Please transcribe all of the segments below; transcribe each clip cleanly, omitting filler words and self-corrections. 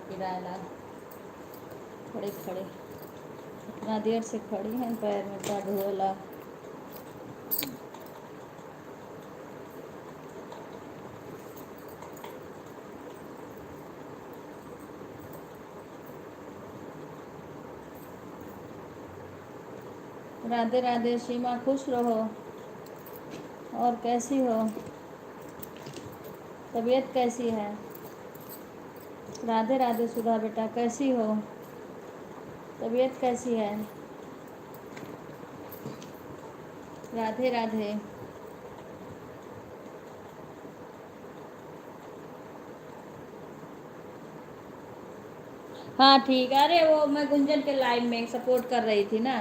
किराया खड़े खड़े इतना देर से खड़ी हैं, पैर में दर्द होला। राधे राधे सीमा, खुश रहो। और कैसी हो? तबीयत कैसी है? राधे राधे सुधा बेटा, कैसी हो? तबीयत कैसी है? राधे राधे। हाँ ठीक है। अरे वो मैं गुंजन के लाइव में सपोर्ट कर रही थी ना।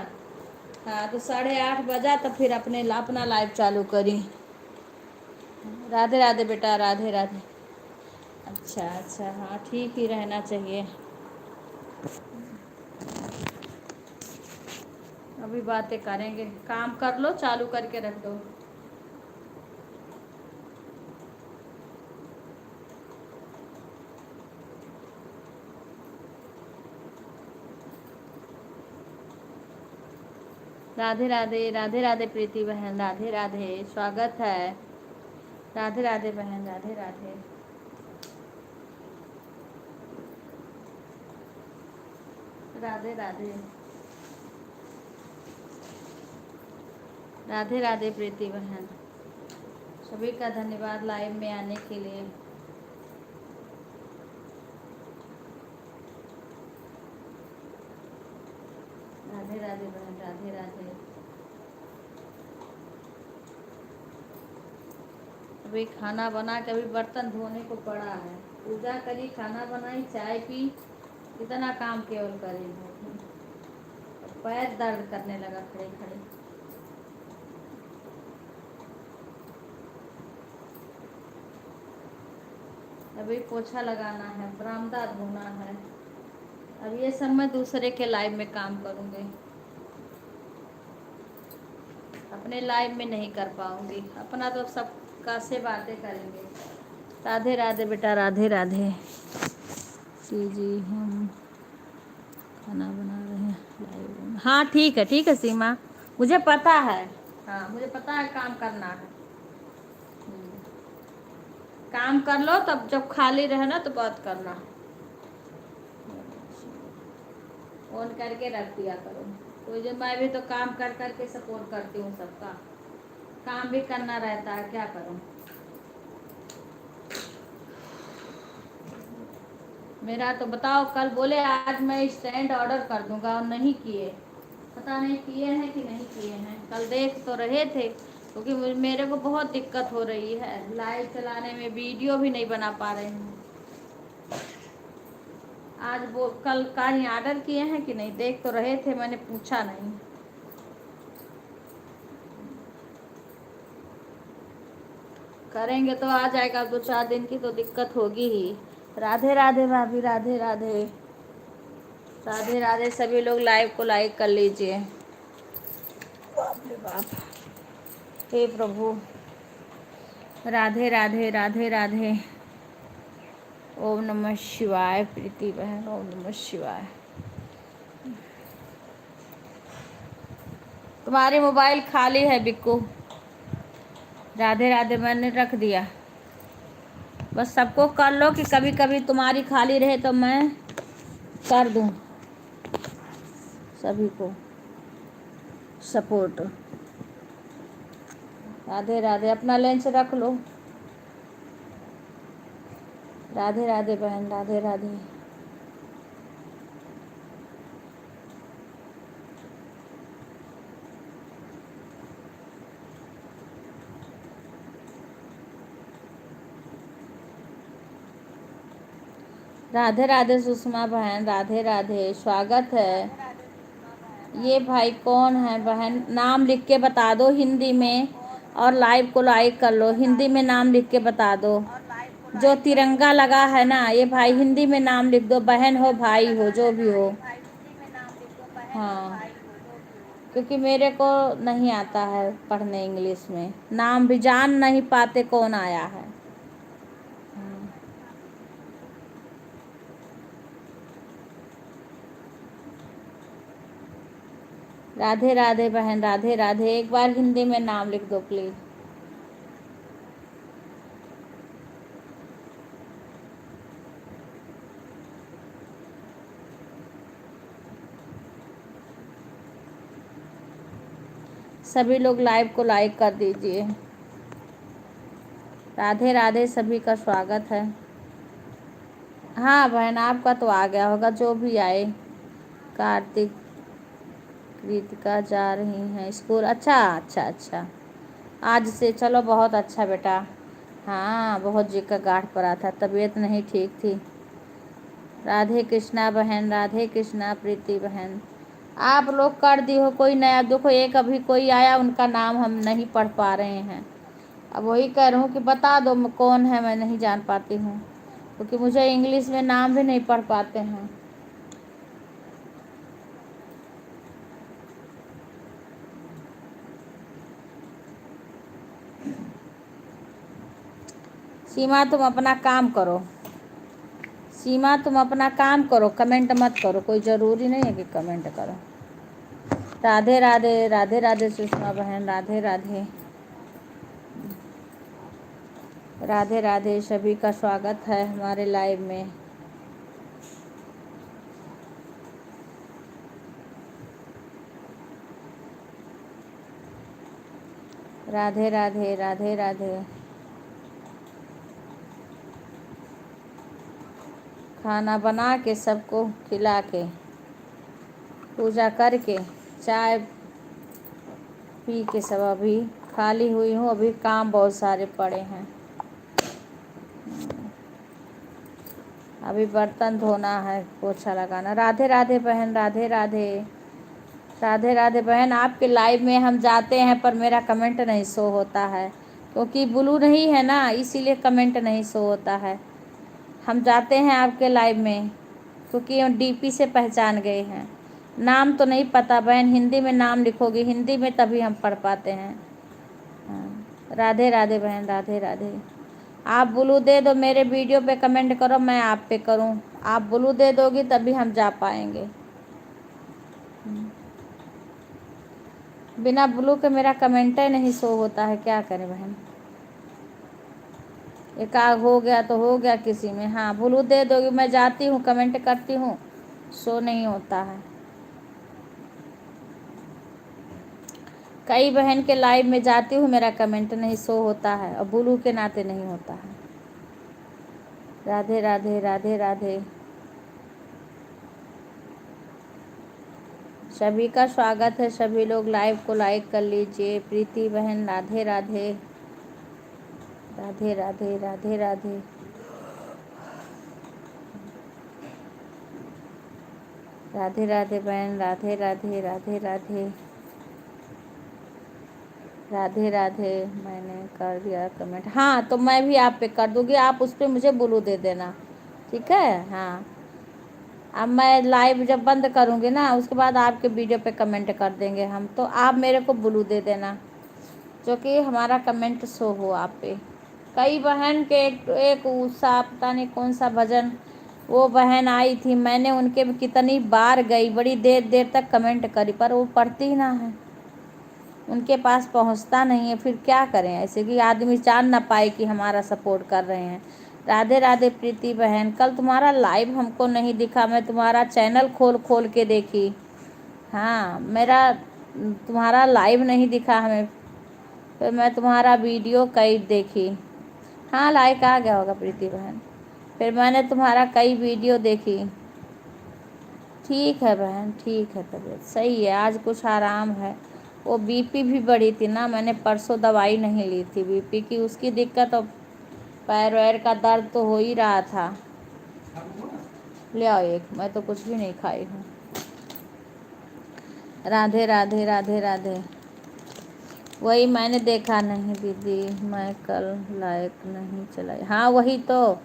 हाँ तो 8:30 बजा तो फिर अपना लाइव चालू करी। राधे राधे बेटा, राधे राधे। अच्छा अच्छा, हाँ ठीक ही रहना चाहिए। अभी बातें करेंगे, काम कर लो, चालू करके रख दो। राधे राधे, राधे राधे प्रीति बहन, राधे राधे, स्वागत है। राधे राधे बहन, राधे राधे। राधे राधे। राधे राधे प्रीति बहन, सभी का धन्यवाद लाइव में आने के लिए। राधे राधे बहन, राधे राधे। अभी खाना बना के अभी बर्तन धोने को पड़ा है। पूजा करी, खाना बनाई, चाय पी, इतना काम केवल करी। पैर दर्द करने लगा खड़े खड़े। अभी पोछा लगाना है, बरामदा धोना है। अब ये सब मैं दूसरे के लाइव में काम करूँगी, अपने लाइव में नहीं कर पाऊँगी। अपना तो सबका से बातें करेंगे। राधे राधे बेटा, राधे राधे। जी जी, हम खाना बना रहे हैं लाइव में। हाँ ठीक है सीमा, मुझे पता है। हाँ मुझे पता है काम करना है। काम कर लो, तब जब खाली रहे ना तो बात करना। फोन करके रख दिया करो। कोई जो, मैं भी तो काम कर करके सपोर्ट करती हूँ सबका। काम भी करना रहता है, क्या करूँ। मेरा तो बताओ, कल बोले आज मैं स्टैंड ऑर्डर कर दूंगा और नहीं किए। पता नहीं किए हैं कि नहीं किए हैं। कल देख तो रहे थे, क्योंकि मेरे को बहुत दिक्कत हो रही है लाइव चलाने में, वीडियो भी नहीं बना पा रहे हैं। आज वो कल का ही ऑर्डर किए हैं कि नहीं, देख तो रहे थे, मैंने पूछा नहीं। करेंगे तो आ जाएगा, 2-4 दिन की तो दिक्कत होगी ही। राधे राधे भाभी, राधे राधे। राधे राधे, सभी लोग लाइव को लाइक कर लीजिए। बाप रे बाप, हे प्रभु। राधे राधे, राधे राधे। ओम नमः शिवाय प्रीति बहन, ओम नमः शिवाय। तुम्हारी मोबाइल खाली है बिक्कू। राधे राधे, मैंने रख दिया। बस सबको कर लो कि कभी कभी तुम्हारी खाली रहे तो मैं कर दूं सभी को सपोर्ट। राधे राधे, अपना लंच रख लो। राधे राधे बहन, राधे राधे। राधे राधे सुषमा बहन, राधे राधे, स्वागत है। ये भाई कौन है बहन, नाम लिख के बता दो हिंदी में, और लाइव को लाइक कर लो। हिंदी में नाम लिख के बता दो। जो तिरंगा लगा है ना, ये भाई हिंदी में नाम लिख दो, बहन हो भाई हो जो भी हो। हाँ, क्योंकि मेरे को नहीं आता है पढ़ने इंग्लिश में, नाम भी जान नहीं पाते कौन आया है। राधे राधे बहन, राधे राधे। एक बार हिंदी में नाम लिख दो प्लीज़। सभी लोग लाइव को लाइक कर दीजिए। राधे राधे, सभी का स्वागत है। हाँ बहन, आपका तो आ गया होगा, जो भी आए। कार्तिक, कृतिका जा रही हैं स्कूल। अच्छा अच्छा अच्छा, आज से, चलो बहुत अच्छा बेटा। हाँ, बहुत जी का गांठ पड़ा था, तबीयत नहीं ठीक थी। राधे कृष्णा बहन, राधे कृष्णा प्रीति बहन। आप लोग कर दी हो कोई नया, देखो एक अभी कोई आया, उनका नाम हम नहीं पढ़ पा रहे हैं। अब वही कह रहा हूँ कि बता दो कौन है, मैं नहीं जान पाती हूँ, क्योंकि मुझे इंग्लिश में नाम भी नहीं पढ़ पाते हैं। सीमा तुम अपना काम करो, सीमा तुम अपना काम करो, कमेंट मत करो, कोई ज़रूरी नहीं है कि कमेंट करो। राधे राधे, राधे राधे सुषमा बहन, राधे राधे, राधे राधे, सभी का स्वागत है हमारे लाइव में। राधे राधे, राधे राधे। खाना बना के सबको खिला के, पूजा करके, चाय पी के सब अभी खाली हुई हूँ। अभी काम बहुत सारे पड़े हैं, अभी बर्तन धोना है, पोछा लगाना। राधे राधे बहन, राधे राधे, राधे राधे बहन। आपके लाइव में हम जाते हैं पर मेरा कमेंट नहीं शो होता है, क्योंकि ब्लू नहीं है ना, इसीलिए कमेंट नहीं शो होता है। हम जाते हैं आपके लाइव में क्योंकि हम डीपी से पहचान गए हैं। नाम तो नहीं पता बहन, हिंदी में नाम लिखोगी, हिंदी में तभी हम पढ़ पाते हैं। हाँ। राधे राधे बहन, राधे राधे। आप ब्लू दे दो, मेरे वीडियो पे कमेंट करो, मैं आप पे करूं। आप ब्लू दे दोगी तभी हम जा पाएंगे। बिना ब्लू के मेरा कमेंट ही नहीं शो होता है, क्या करें बहन। एक आग हो गया तो हो गया किसी में। हाँ, ब्लू दे दोगी, मैं जाती हूँ, कमेंट करती हूँ, शो नहीं होता है। कई बहन के लाइव में जाती हूँ, मेरा कमेंट नहीं शो होता है, और ब्लू के नाते नहीं होता है। राधे राधे, राधे राधे, सभी का स्वागत है। सभी लोग लाइव को लाइक कर लीजिए। प्रीति बहन, राधे राधे, राधे राधे, राधे राधे, राधे राधे बहन, राधे राधे, राधे राधे, राधे राधे। मैंने कर दिया कमेंट, हाँ तो मैं भी आप पे कर दूँगी, आप उस पर मुझे ब्लू दे देना, ठीक है। हाँ, अब मैं लाइव जब बंद करूँगी ना, उसके बाद आपके वीडियो पे कमेंट कर देंगे हम, तो आप मेरे को ब्लू दे देना, जो कि हमारा कमेंट शो हो आप पे। कई बहन के एक उत्साह, पता नहीं कौन सा भजन, वो बहन आई थी, मैंने उनके कितनी बार गई, बड़ी देर देर तक कमेंट करी, पर वो पढ़ती ही ना है, उनके पास पहुंचता नहीं है। फिर क्या करें, ऐसे कि आदमी जान ना पाए कि हमारा सपोर्ट कर रहे हैं। राधे राधे प्रीति बहन, कल तुम्हारा लाइव हमको नहीं दिखा, मैं तुम्हारा चैनल खोल खोल के देखी। हाँ, मेरा तुम्हारा लाइव नहीं दिखा हमें, फिर मैं तुम्हारा वीडियो कई देखी। हाँ, लाइक आ गया होगा प्रीति बहन। फिर मैंने तुम्हारा कई वीडियो देखी। ठीक है बहन, ठीक है, तबीयत सही है, आज कुछ आराम है। वो बीपी भी बढ़ी थी ना, मैंने परसों दवाई नहीं ली थी बीपी की, उसकी दिक्कत, और पैर वैर का दर्द तो हो ही रहा था। ले आओ एक, मैं तो कुछ भी नहीं खाई हूँ। राधे राधे, राधे राधे। वही मैंने देखा नहीं दीदी, मैं कल लाइक नहीं चलाई। हाँ वही तो,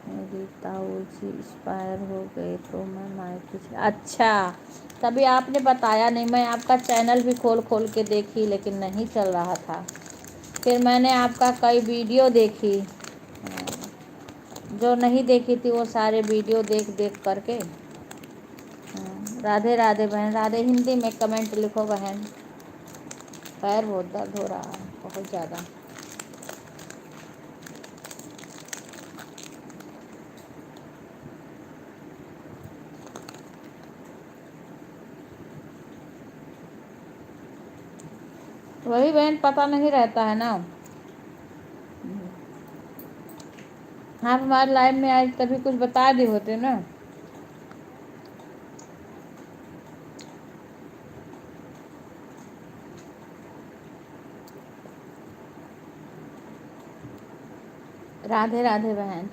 मेरी ताऊ जी एक्सपायर हो गए तो मैं मायके से। अच्छा, तभी आपने बताया नहीं, मैं आपका चैनल भी खोल खोल के देखी लेकिन नहीं चल रहा था। फिर मैंने आपका कई वीडियो देखी, जो नहीं देखी थी वो सारे वीडियो देख देख करके राधे राधे बहन, राधे हिंदी में कमेंट लिखो बहन। पैर बहुत दर्द हो रहा है, बहुत ज़्यादा। वही बहन, पता नहीं रहता है ना। आप हमारे लाइव में आए तभी कुछ बता दिए होते ना। राधे राधे बहन।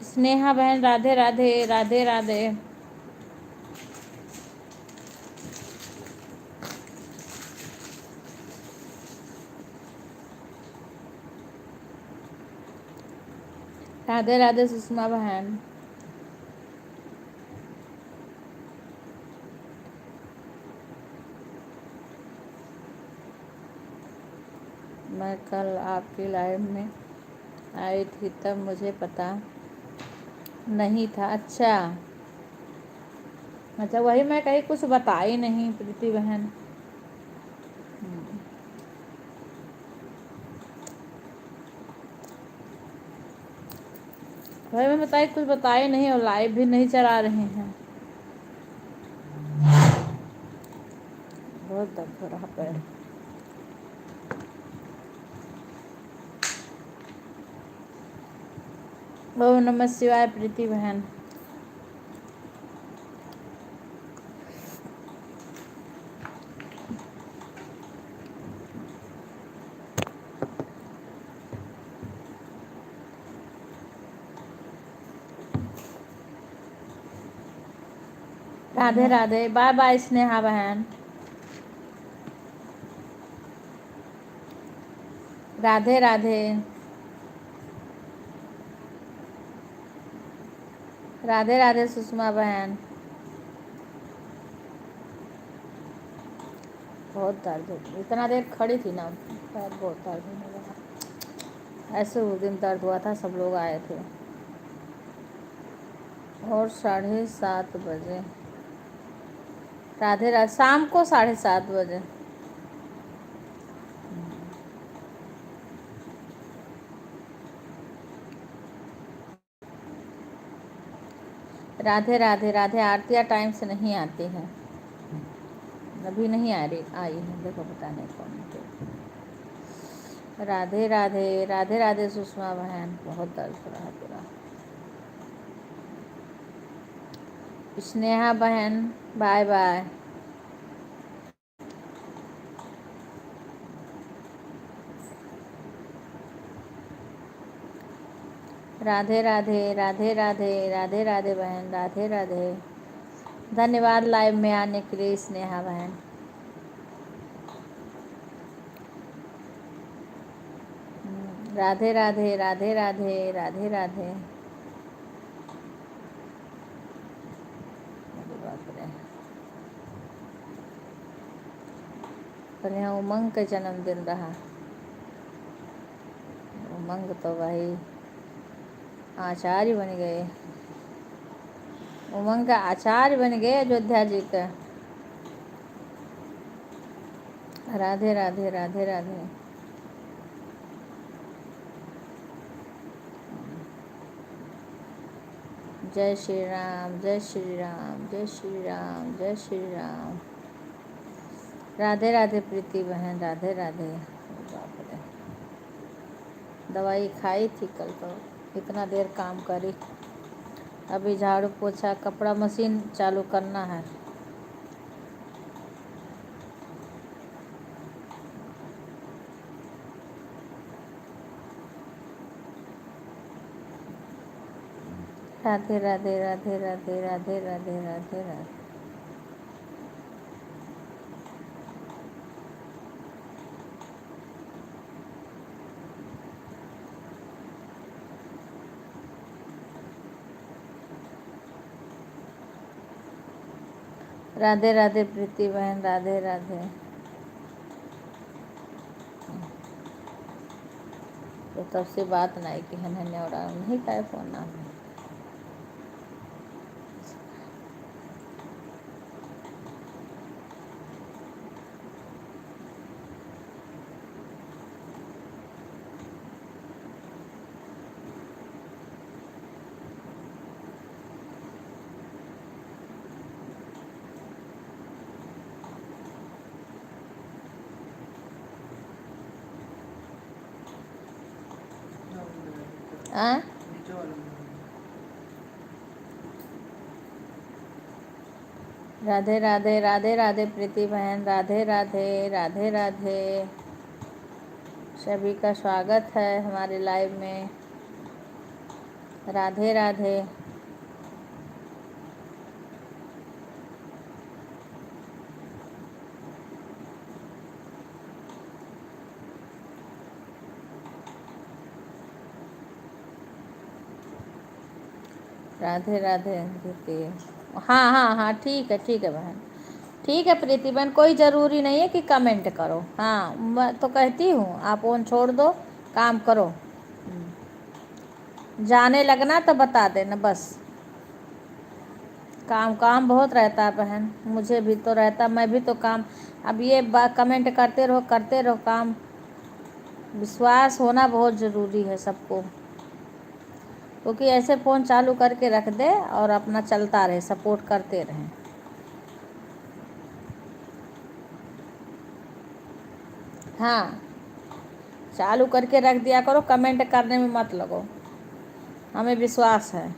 स्नेहा बहन राधे राधे, राधे राधे। राधे राधे सुषमा बहन। मैं कल आपकी लाइव में आई थी तब मुझे पता नहीं था। अच्छा अच्छा, वही मैं कहीं कुछ बताई नहीं प्रीति बहन। वही मैं बताई, कुछ बताई नहीं और लाइव भी नहीं चला रहे हैं। बहुत दर्द हो रहा पैर। ओम नमः शिवाय प्रीति बहन। राधे राधे, बाय बाय स्नेहा बहन। राधे राधे, राधे राधे सुषमा बहन। बहुत दर्द हो, इतना देर खड़ी थी ना, पैर बहुत दर्द होने लगा। ऐसे उस दिन दर्द हुआ था, सब लोग आए थे। और 7:30 बजे। राधे राधे, शाम को 7:30 बजे। राधे राधे, राधे आरतिया टाइम से नहीं आती है, अभी नहीं आ रही, आई है, देखो पता नहीं कौन है। राधे राधे, राधे राधे सुषमा बहन। बहुत दर्द हो रहा है पूरा। स्नेहा बहन बाय बाय। राधे राधे, राधे राधे, राधे राधे बहन, राधे राधे। धन्यवाद लाइव में आने के लिए स्नेहा बहन। राधे राधे, राधे राधे, राधे राधे। बाप रे। पर यहाँ उमंग का जन्मदिन रहा। उमंग तो भाई आचार्य बन गए, उमंग का आचार्य बन गए अयोध्या जी का। राधे राधे, राधे राधे। जय श्री राम, जय श्री राम, जय श्री राम, जय श्री राम। राधे राधे प्रीति बहन, राधे राधे। बाप रे, दवाई खाई थी कल तो इतना देर काम करी। अभी झाड़ू पोछा, कपड़ा मशीन चालू करना है। राधे राधे, राधे राधे, राधे राधे, राधे राधे। राधे राधे प्रीति बहन, राधे राधे। तब से बात नहीं की है धन्यवाद नहीं का फ़ोन ना राधे राधे राधे राधे प्रीति बहन राधे राधे राधे राधे सभी का स्वागत है हमारे लाइव में राधे राधे राधे राधे प्रीति हाँ हाँ हाँ ठीक है बहन ठीक है प्रीति बहन कोई ज़रूरी नहीं है कि कमेंट करो हाँ मैं तो कहती हूँ आप फ़ोन छोड़ दो काम करो जाने लगना तो बता देना बस काम बहुत रहता है बहन मुझे भी तो रहता मैं भी तो काम अब ये कमेंट करते रहो काम विश्वास होना बहुत ज़रूरी है सबको क्योंकि ऐसे फ़ोन चालू करके रख दे और अपना चलता रहे सपोर्ट करते रहें हाँ चालू करके रख दिया करो कमेंट करने में मत लगो हमें विश्वास है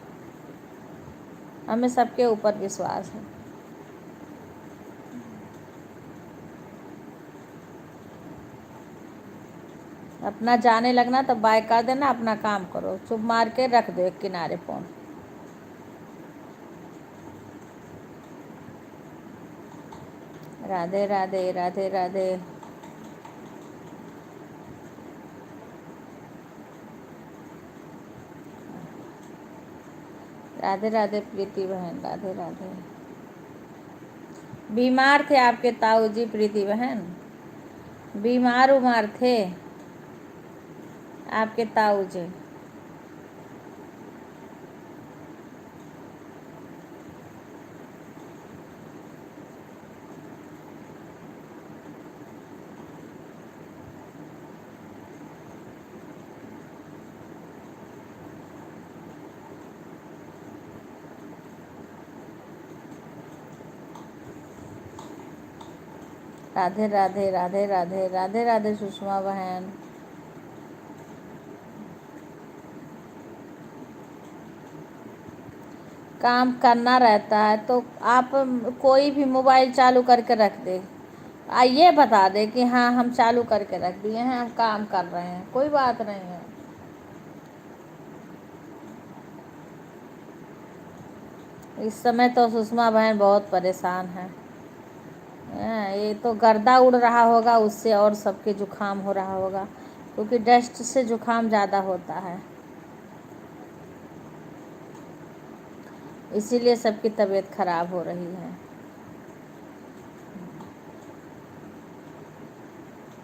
हमें सबके ऊपर विश्वास है अपना जाने लगना तो बाय कर देना अपना काम करो चुप मार के रख दो एक किनारे फ़ोन राधे राधे राधे राधे राधे राधे प्रीति बहन राधे राधे बीमार थे आपके ताऊ जी प्रीति बहन बीमार उमार थे आपके ताऊ जी राधे राधे राधे राधे राधे राधे सुषमा बहन काम करना रहता है तो आप कोई भी मोबाइल चालू करके रख दे ये बता दे कि हाँ हम चालू करके रख दिए हैं हम काम कर रहे हैं कोई बात नहीं है इस समय तो सुषमा बहन बहुत परेशान है ये तो गर्दा उड़ रहा होगा उससे और सबके जुकाम हो रहा होगा क्योंकि डस्ट से जुकाम ज़्यादा होता है इसीलिए सबकी तबीयत खराब हो रही है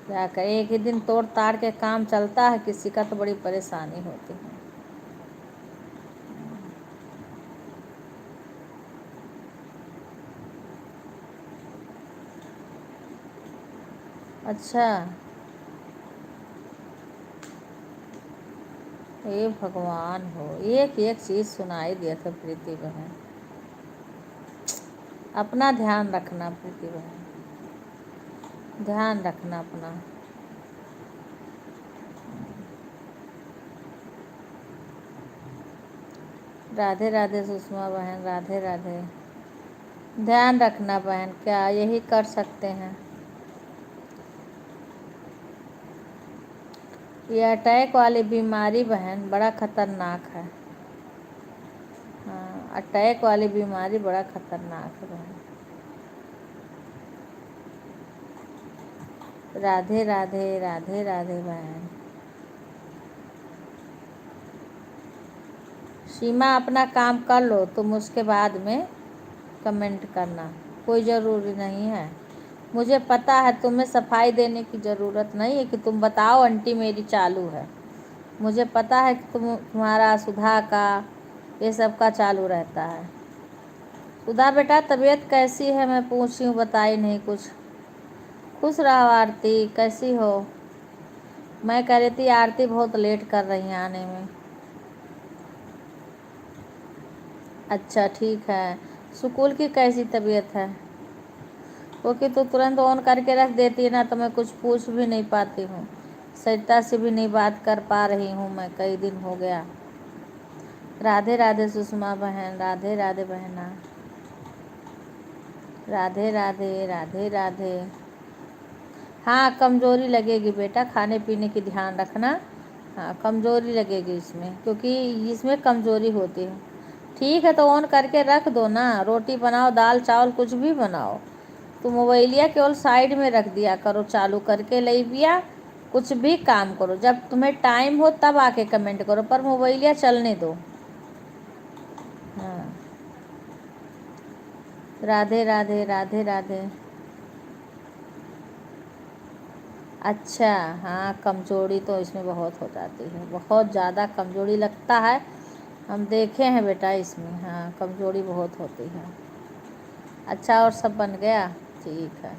क्या करें एक ही दिन तोड़ ताड़ के काम चलता है किसी का तो बड़ी परेशानी होती है अच्छा ये भगवान हो एक चीज़ सुनाई दिया था प्रीति बहन अपना ध्यान रखना प्रीति बहन ध्यान रखना अपना राधे राधे सुषमा बहन राधे राधे ध्यान रखना बहन क्या यही कर सकते हैं ये अटैक वाली बीमारी बहन बड़ा खतरनाक है हाँ अटैक वाली बीमारी बड़ा खतरनाक है बहन राधे राधे राधे राधे बहन सीमा अपना काम कर लो तुम उसके बाद में कमेंट करना कोई ज़रूरी नहीं है मुझे पता है तुम्हें सफाई देने की ज़रूरत नहीं है कि तुम बताओ आंटी मेरी चालू है मुझे पता है कि तुम्हारा सुधा का ये सब का चालू रहता है। सुधा बेटा तबीयत कैसी है, मैं पूछ रही हूँ, बताई नहीं कुछ। खुश रहो आरती, कैसी हो? मैं कह रही थी आरती बहुत लेट कर रही है आने में। अच्छा ठीक है। सुकूल की कैसी तबीयत है? क्योंकि तो तुरंत ऑन करके रख देती है ना, तो मैं कुछ पूछ भी नहीं पाती हूँ। सरिता से भी नहीं बात कर पा रही हूँ मैं, कई दिन हो गया। राधे राधे सुषमा बहन, राधे राधे बहना, राधे राधे राधे राधे। हाँ कमज़ोरी लगेगी बेटा, खाने पीने की ध्यान रखना। हाँ कमज़ोरी लगेगी इसमें, क्योंकि इसमें कमज़ोरी होती है। ठीक है तो ऑन करके रख दो ना, रोटी बनाओ, दाल चावल कुछ भी बनाओ, तो मोबाइलिया केवल साइड में रख दिया करो, चालू करके ले पिया। कुछ भी काम करो, जब तुम्हें टाइम हो तब आके कमेंट करो, पर मोबाइलिया चलने दो। हाँ राधे राधे राधे राधे। अच्छा हाँ कमज़ोरी तो इसमें बहुत हो जाती है, बहुत ज़्यादा कमज़ोरी लगता है, हम देखे हैं बेटा इसमें। हाँ कमज़ोरी बहुत होती है। अच्छा और सब बन गया? ठीक है।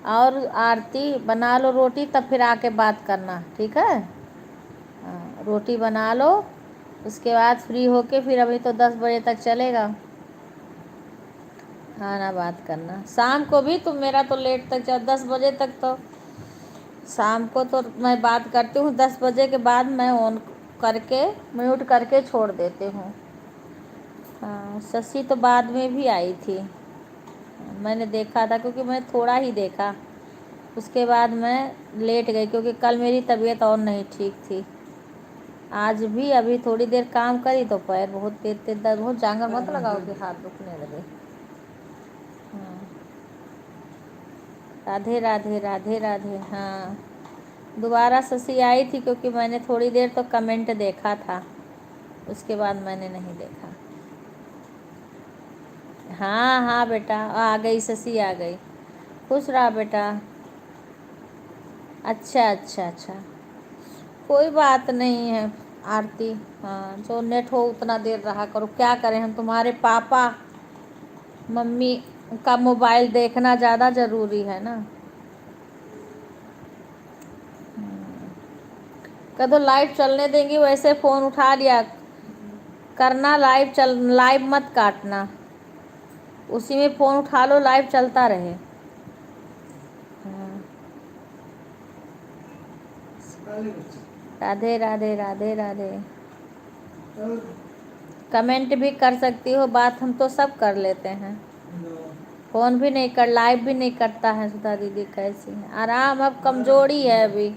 और आरती बना लो रोटी, तब फिर आके बात करना, ठीक है? हाँ रोटी बना लो, उसके बाद फ्री होके फिर, अभी तो 10 बजे तक चलेगा। हाँ ना बात करना, शाम को भी तुम, मेरा तो लेट तक 10 बजे तक, तो शाम को तो मैं बात करती हूँ, 10 बजे के बाद मैं ऑन करके म्यूट करके छोड़ देती हूँ। हाँ शशि तो बाद में भी आई थी, मैंने देखा था, क्योंकि मैं थोड़ा ही देखा, उसके बाद मैं लेट गई, क्योंकि कल मेरी तबीयत और नहीं ठीक थी। आज भी अभी थोड़ी देर काम करी तो पैर बहुत तेज तेज दर्द, बहुत जांगर मत लगाओगे, हाथ दुखने लगे। हाँ राधे राधे राधे राधे। हाँ दोबारा शशि आई थी, क्योंकि मैंने थोड़ी देर तो कमेंट देखा था, उसके बाद मैंने नहीं देखा। हाँ हाँ बेटा आ गई, शशि आ गई। खुश रहा बेटा। अच्छा अच्छा अच्छा, कोई बात नहीं है आरती। हाँ जो नेट हो उतना देर रहा करो, क्या करें हम, तुम्हारे पापा मम्मी का मोबाइल देखना ज़्यादा ज़रूरी है ना। कदो लाइव चलने देंगी, वैसे फ़ोन उठा लिया करना, लाइव मत काटना, उसी में फ़ोन उठा लो, लाइव चलता रहे। हाँ। राधे राधे राधे राधे। कमेंट भी कर सकती हो, बात हम तो सब कर लेते हैं, फ़ोन भी नहीं कर, लाइव भी नहीं करता है। सुधा दीदी कैसी है? आराम, अब कमज़ोरी है अभी।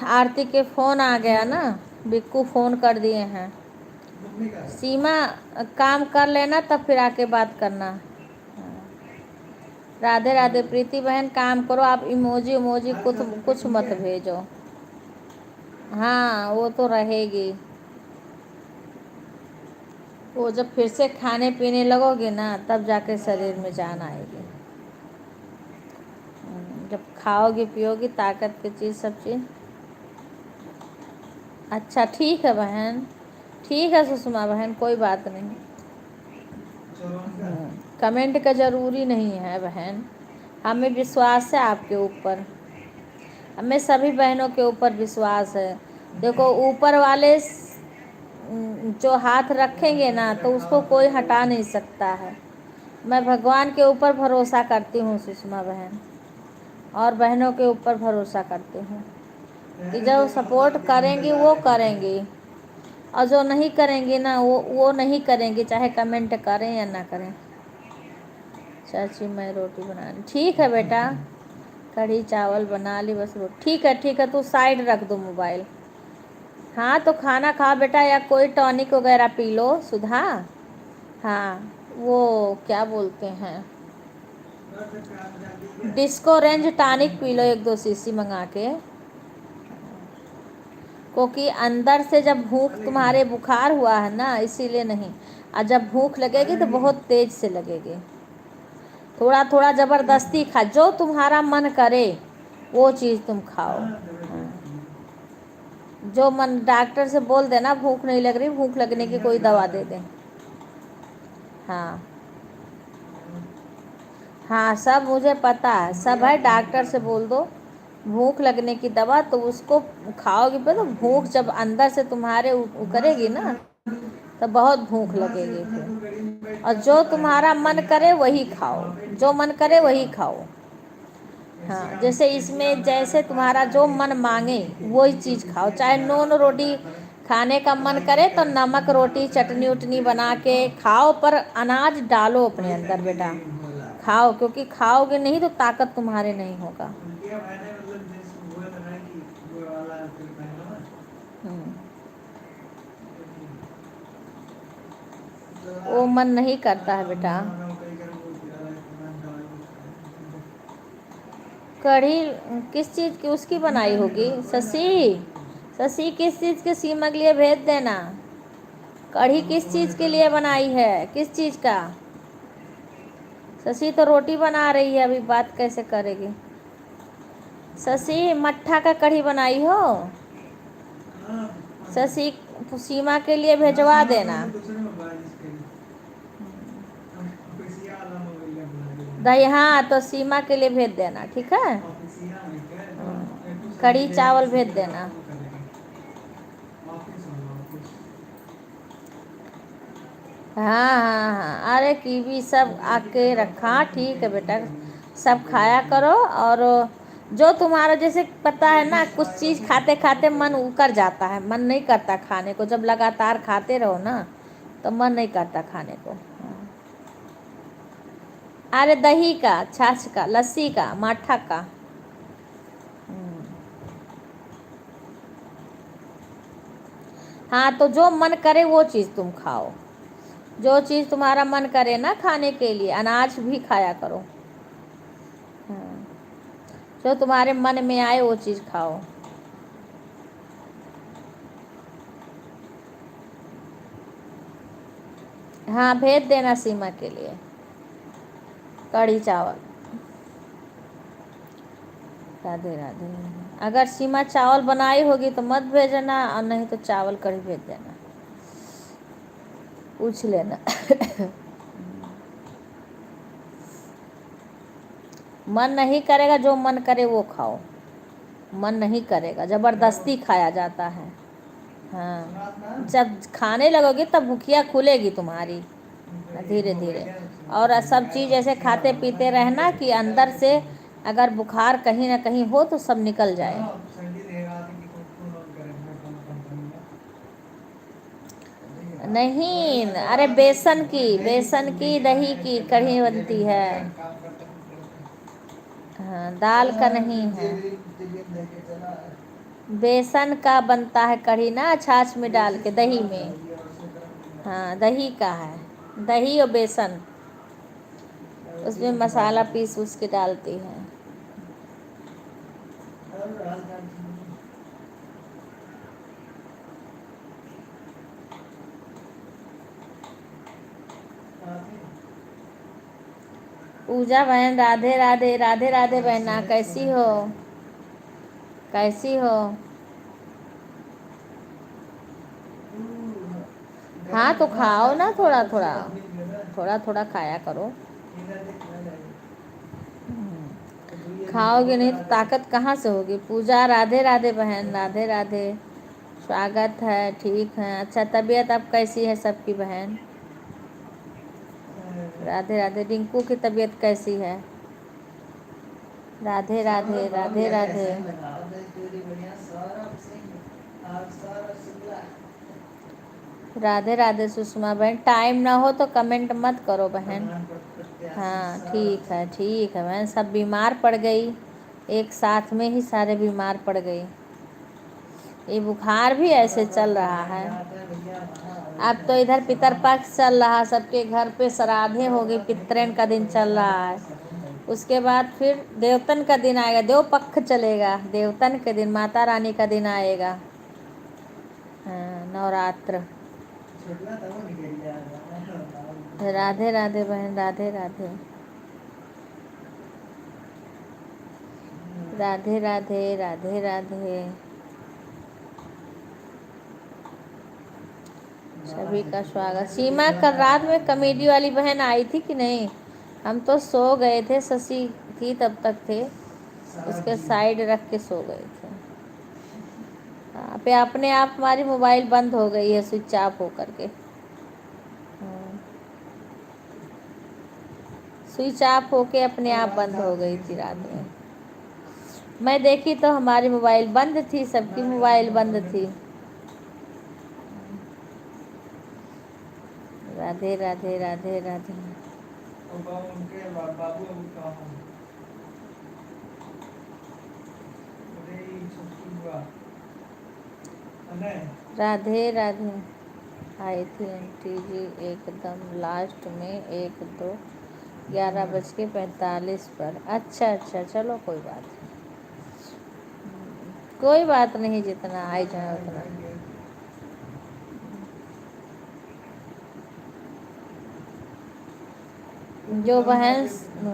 आरती के फ़ोन आ गया ना, बिक्कू फ़ोन कर दिए हैं। सीमा काम कर लेना, तब फिर आके बात करना। राधे राधे प्रीति बहन, काम करो आप, इमोजी उमोजी कुछ कुछ मत भेजो। हाँ वो तो रहेगी, वो जब फिर से खाने पीने लगोगे ना, तब जाके शरीर में जान आएगी। जब खाओगी पियोगी ताकत की चीज़, सब चीज़। अच्छा ठीक है बहन, ठीक है सुषमा बहन, कोई बात नहीं। कमेंट का ज़रूरी नहीं है बहन, हमें विश्वास है आपके ऊपर, हमें सभी बहनों के ऊपर विश्वास है। देखो ऊपर वाले जो हाथ रखेंगे ना, तो उसको कोई हटा नहीं सकता है। मैं भगवान के ऊपर भरोसा करती हूँ सुषमा बहन, और बहनों के ऊपर भरोसा करती हूँ कि जो सपोर्ट करेंगी वो करेंगी, और जो नहीं करेंगी ना वो नहीं करेंगी, चाहे कमेंट करें या ना करें। चाची मैं रोटी बना ली, ठीक है बेटा, कढ़ी चावल बना ली, बस रोटी। ठीक है तू साइड रख दो मोबाइल। हाँ तो खाना खा बेटा, या कोई टॉनिक वगैरह पी लो सुधा। हाँ वो क्या बोलते हैं, disco range tonic P low, 1-2 शीशी मंगा के, क्योंकि अंदर से जब भूख, तुम्हारे बुखार हुआ है ना इसीलिए नहीं, और जब भूख लगेगी तो बहुत तेज से लगेगी। थोड़ा थोड़ा ज़बरदस्ती खा, जो तुम्हारा मन करे, वो चीज़ तुम खाओ। हाँ। जो मन डॉक्टर से बोल देना भूख नहीं लग रही, भूख लगने की कोई दवा दे दे। हाँ हाँ, सब मुझे पता है, सब है। डॉक्टर से बोल दो भूख लगने की दवा, तो उसको खाओगे पे तो भूख जब अंदर से तुम्हारे उकरेगी ना, तो बहुत भूख लगेगी फिर। और जो तुम्हारा मन करे वही खाओ, जो मन करे वही खाओ। हाँ, जैसे इसमें जैसे तुम्हारा जो मन मांगे वही चीज़ खाओ। चाहे नून रोटी खाने का मन करे तो नमक रोटी चटनी उटनी बना के खाओ, पर अनाज डालो अपने अंदर बेटा, खाओ। क्योंकि खाओगे नहीं तो ताकत तुम्हारे नहीं होगा। हम्म, वो मन नहीं करता है बेटा। कढ़ी किस चीज़ की उसकी बनाई होगी शशि? शशि किस चीज़ के सीमा के लिए भेज देना। कढ़ी किस चीज़ के लिए बनाई है, किस चीज़ का? शशि तो रोटी बना रही है, अभी बात कैसे करेगी? शशि मट्ठा का कढ़ी बनाई हो? शशि सीमा के लिए भेजवा देना। दही, हाँ, तो सीमा के लिए भेज देना, ठीक है। कढ़ी चावल भेज देना। हाँ हाँ हाँ, अरे कीवी सब आके रखा, ठीक है बेटा, सब खाया करो। और जो तुम्हारा जैसे पता है ना, कुछ चीज़ खाते खाते मन उकर जाता है, मन नहीं करता खाने को। जब लगातार खाते रहो ना तो मन नहीं करता खाने को। हाँ। अरे दही का, छाछ का, लस्सी का, माठा का। हम्म। हाँ, तो जो मन करे वो चीज़ तुम खाओ। जो चीज़ तुम्हारा मन करे ना खाने के लिए, अनाज भी खाया करो। हाँ, जो तुम्हारे मन में आए वो चीज़ खाओ। हाँ, भेज देना सीमा के लिए कढ़ी चावल। राधे राधे। अगर सीमा चावल बनाई होगी तो मत भेजना, और नहीं तो चावल कढ़ी भेज देना, पूछ लेना। मन नहीं करेगा, जो मन करे वो खाओ। मन नहीं करेगा, ज़बरदस्ती खाया जाता है। हाँ, जब खाने लगोगे तब भूखिया खुलेगी तुम्हारी, धीरे धीरे। और सब चीज़ ऐसे खाते पीते रहना कि अंदर से अगर बुखार कहीं ना कहीं हो तो सब निकल जाए। नहीं, अरे बेसन की दही की कढ़ी बनती है। हाँ, दाल का नहीं है, बेसन का बनता है कढ़ी ना, छाछ में डाल के, दही में। हाँ, दही का है, दही और बेसन, उसमें मसाला पीस उस के डालती है। पूजा बहन राधे राधे, राधे राधे बहना, कैसी हो, कैसी हो? हाँ, तो खाओ ना, थोड़ा थोड़ा, थोड़ा थोड़ा खाया करो। खाओगे नहीं तो ताकत कहाँ से होगी? पूजा राधे राधे बहन, राधे राधे, स्वागत है, ठीक है। अच्छा, तबीयत अब कैसी है सबकी बहन? राधे राधे। रिंकू की तबीयत कैसी है? राधे राधे, राधे राधे। राधे राधे सुषमा बहन। टाइम ना हो तो कमेंट मत करो बहन। हाँ, ठीक है बहन। सब बीमार पड़ गई, एक साथ में ही सारे बीमार पड़ गई। ये बुखार भी ऐसे चल रहा है। अब तो इधर पितरपक्ष चल रहा, सबके घर पे श्राद्धे हो गई, पितरैन का दिन चल रहा है। उसके बाद फिर देवतन का दिन आएगा, देव पक्ष चलेगा, देवतन के दिन माता रानी का दिन आएगा। हाँ, नवरात्र। राधे राधे बहन, राधे राधे, राधे राधे राधे राधे सभी का स्वागत। सीमा कल रात में कॉमेडी वाली बहन आई थी कि नहीं? हम तो सो गए थे, शशि थी तब तक थे, उसके साइड रख के सो गए थे। पे अपने आप हमारी मोबाइल बंद हो गई है स्विच ऑफ होकर के। स्विच ऑफ होके अपने आप बंद हो गई थी रात में। मैं देखी तो हमारी मोबाइल बंद थी, सबकी मोबाइल बंद थी। राधे राधे राधे राधे राधे राधे। आई थी आंटी जी एकदम लास्ट में 11:45 पर। अच्छा अच्छा, चलो कोई बात नहीं, कोई बात नहीं, जितना आई जाए उतना। जो बहन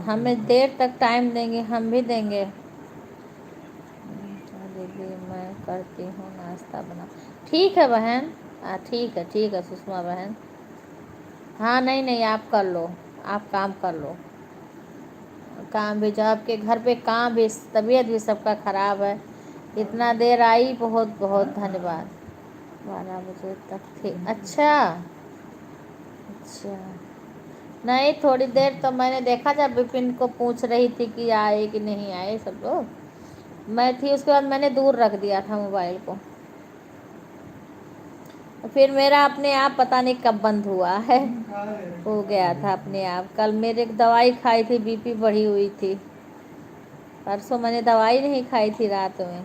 हमें देर तक टाइम देंगे हम भी देंगे। दीदी मैं करती हूँ नाश्ता बना। ठीक है बहन, ठीक है सुषमा बहन। हाँ नहीं नहीं, आप कर लो, आप काम कर लो। काम भी, जो आपके घर पे काम भी, तबीयत भी सबका ख़राब है। इतना देर आई, बहुत बहुत धन्यवाद। 12 बजे तक थे? अच्छा अच्छा, नहीं थोड़ी देर तो मैंने देखा जब विपिन को पूछ रही थी कि आए कि नहीं आए सब लोग, मैं थी। उसके बाद मैंने दूर रख दिया था मोबाइल को। फिर मेरा अपने आप पता नहीं कब बंद हुआ है, हो गया था अपने आप। कल मेरे दवाई खाई थी, बीपी बढ़ी हुई थी। परसों मैंने दवाई नहीं खाई थी रात में,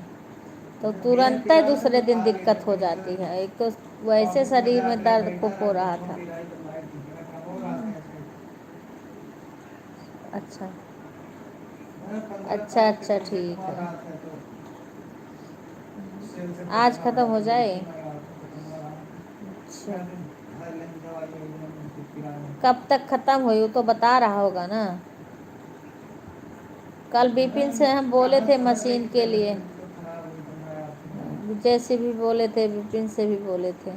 तो तुरंत ही दूसरे दिन दिक्कत हो जाती है। एक तो वैसे शरीर में दर्द खूब हो रहा था। अच्छा अच्छा अच्छा, ठीक है, आज ख़त्म हो जाए। अच्छा, कब तक ख़त्म हुई वो तो बता रहा होगा ना। कल विपिन से हम बोले थे मशीन के लिए, विजय से भी बोले थे, विपिन से भी बोले थे,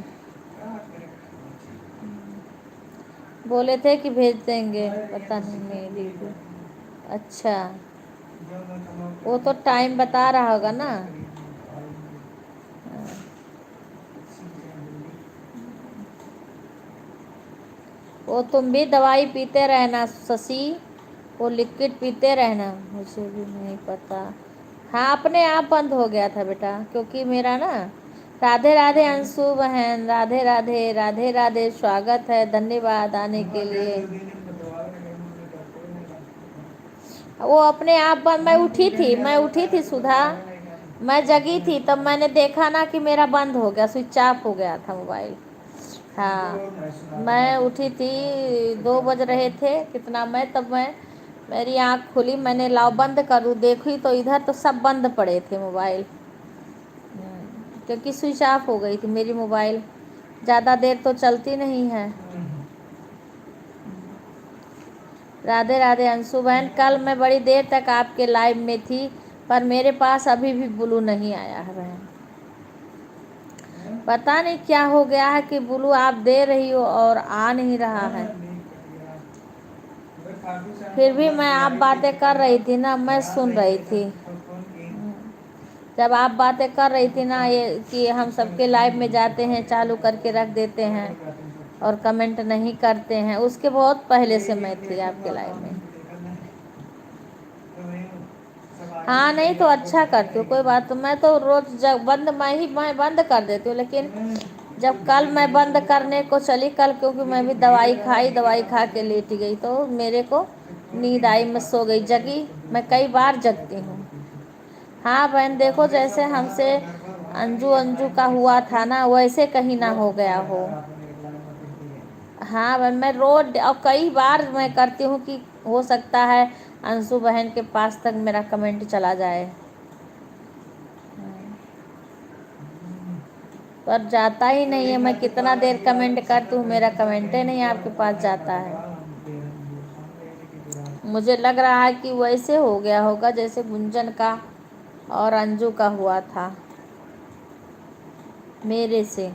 बोले थे कि भेज देंगे, पता नहीं मेरी भी। अच्छा, वो तो टाइम बता रहा होगा ना। वो तुम भी दवाई पीते रहना शशि, वो लिक्विड पीते रहना। मुझे भी नहीं पता। हाँ अपने आप बंद हो गया था बेटा, क्योंकि मेरा ना। राधे राधे अंशु बहन, राधे राधे राधे राधे, स्वागत है, धन्यवाद आने के लिए। वो अपने आप बंद, मैं उठी थी सुधा, मैं जगी थी, तब मैंने देखा ना कि मेरा बंद हो गया, स्विच ऑफ हो गया था मोबाइल। हाँ मैं उठी थी, 2 बज रहे थे कितना, मैं मेरी आँख खुली, मैंने लाओ बंद करूँ, देखी तो इधर तो सब बंद पड़े थे मोबाइल, क्योंकि स्विच ऑफ हो गई थी मेरी मोबाइल। ज़्यादा देर तो चलती नहीं है। राधे राधे अंशु बहन, कल मैं बड़ी देर तक आपके लाइव में थी, पर मेरे पास अभी भी ब्लू नहीं आया है बहन। पता नहीं क्या हो गया है कि ब्लू आप दे रही हो और आ नहीं रहा है। फिर भी मैं आप बातें कर रही थी ना, मैं सुन रही थी। जब आप बातें कर रही थी ना, ये कि हम सबके लाइव में जाते हैं, चालू करके रख देते हैं और कमेंट नहीं करते हैं, उसके बहुत पहले से मैं थी आपके लाइव में। हाँ नहीं तो अच्छा करती हूँ, कोई बात। तो मैं तो रोज जब मैं बंद कर देती हूँ, लेकिन जब कल मैं बंद करने को चली कल, क्योंकि मैं भी दवाई खा के लेट गई, तो मेरे को नींद आई, मैं सो गई, जगी, मैं कई बार जगती हूँ। हाँ बहन देखो, जैसे हमसे अंजू अंजू का हुआ था ना, वैसे कहीं ना हो गया हो। हाँ बहन, मैं रोज और कई बार मैं करती हूँ कि हो सकता है अंशु बहन के पास तक मेरा कमेंट चला जाए, पर जाता ही नहीं है। मैं कितना देर कमेंट करती हूँ, मेरा कमेंट ही नहीं आपके पास जाता है। मुझे लग रहा है कि वैसे हो गया होगा जैसे गुंजन का और अंजू का हुआ था मेरे से।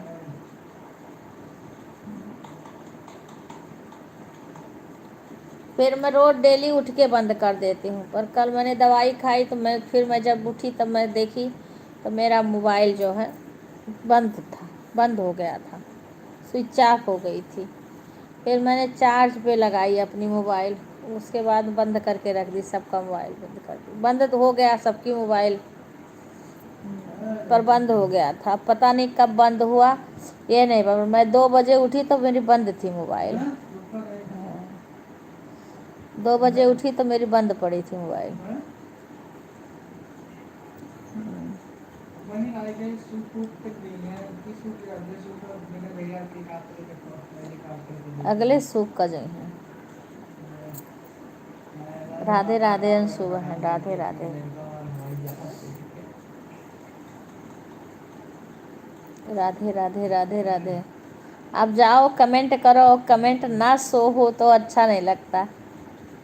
फिर मैं रोज़ डेली उठ के बंद कर देती हूँ, पर कल मैंने दवाई खाई तो मैं जब उठी तब मैं देखी तो मेरा मोबाइल जो है बंद था, बंद हो गया था, स्विच ऑफ हो गई थी। फिर मैंने चार्ज पे लगाई अपनी मोबाइल, उसके बाद बंद करके रख दी, सबका मोबाइल बंद कर दी। बंद तो हो गया सबकी मोबाइल, पर बंद हो गया था। पता नहीं कब बंद हुआ, ये नहीं पता। मैं 2 बजे उठी तो मेरी बंद थी मोबाइल। 2 बजे उठी तो मेरी बंद पड़ी थी मोबाइल। अगले सूख का जो है। राधे राधे अंशु बहन, राधे राधे। राधे राधे राधे राधे। आप जाओ कमेंट करो, कमेंट ना शो हो तो अच्छा नहीं लगता।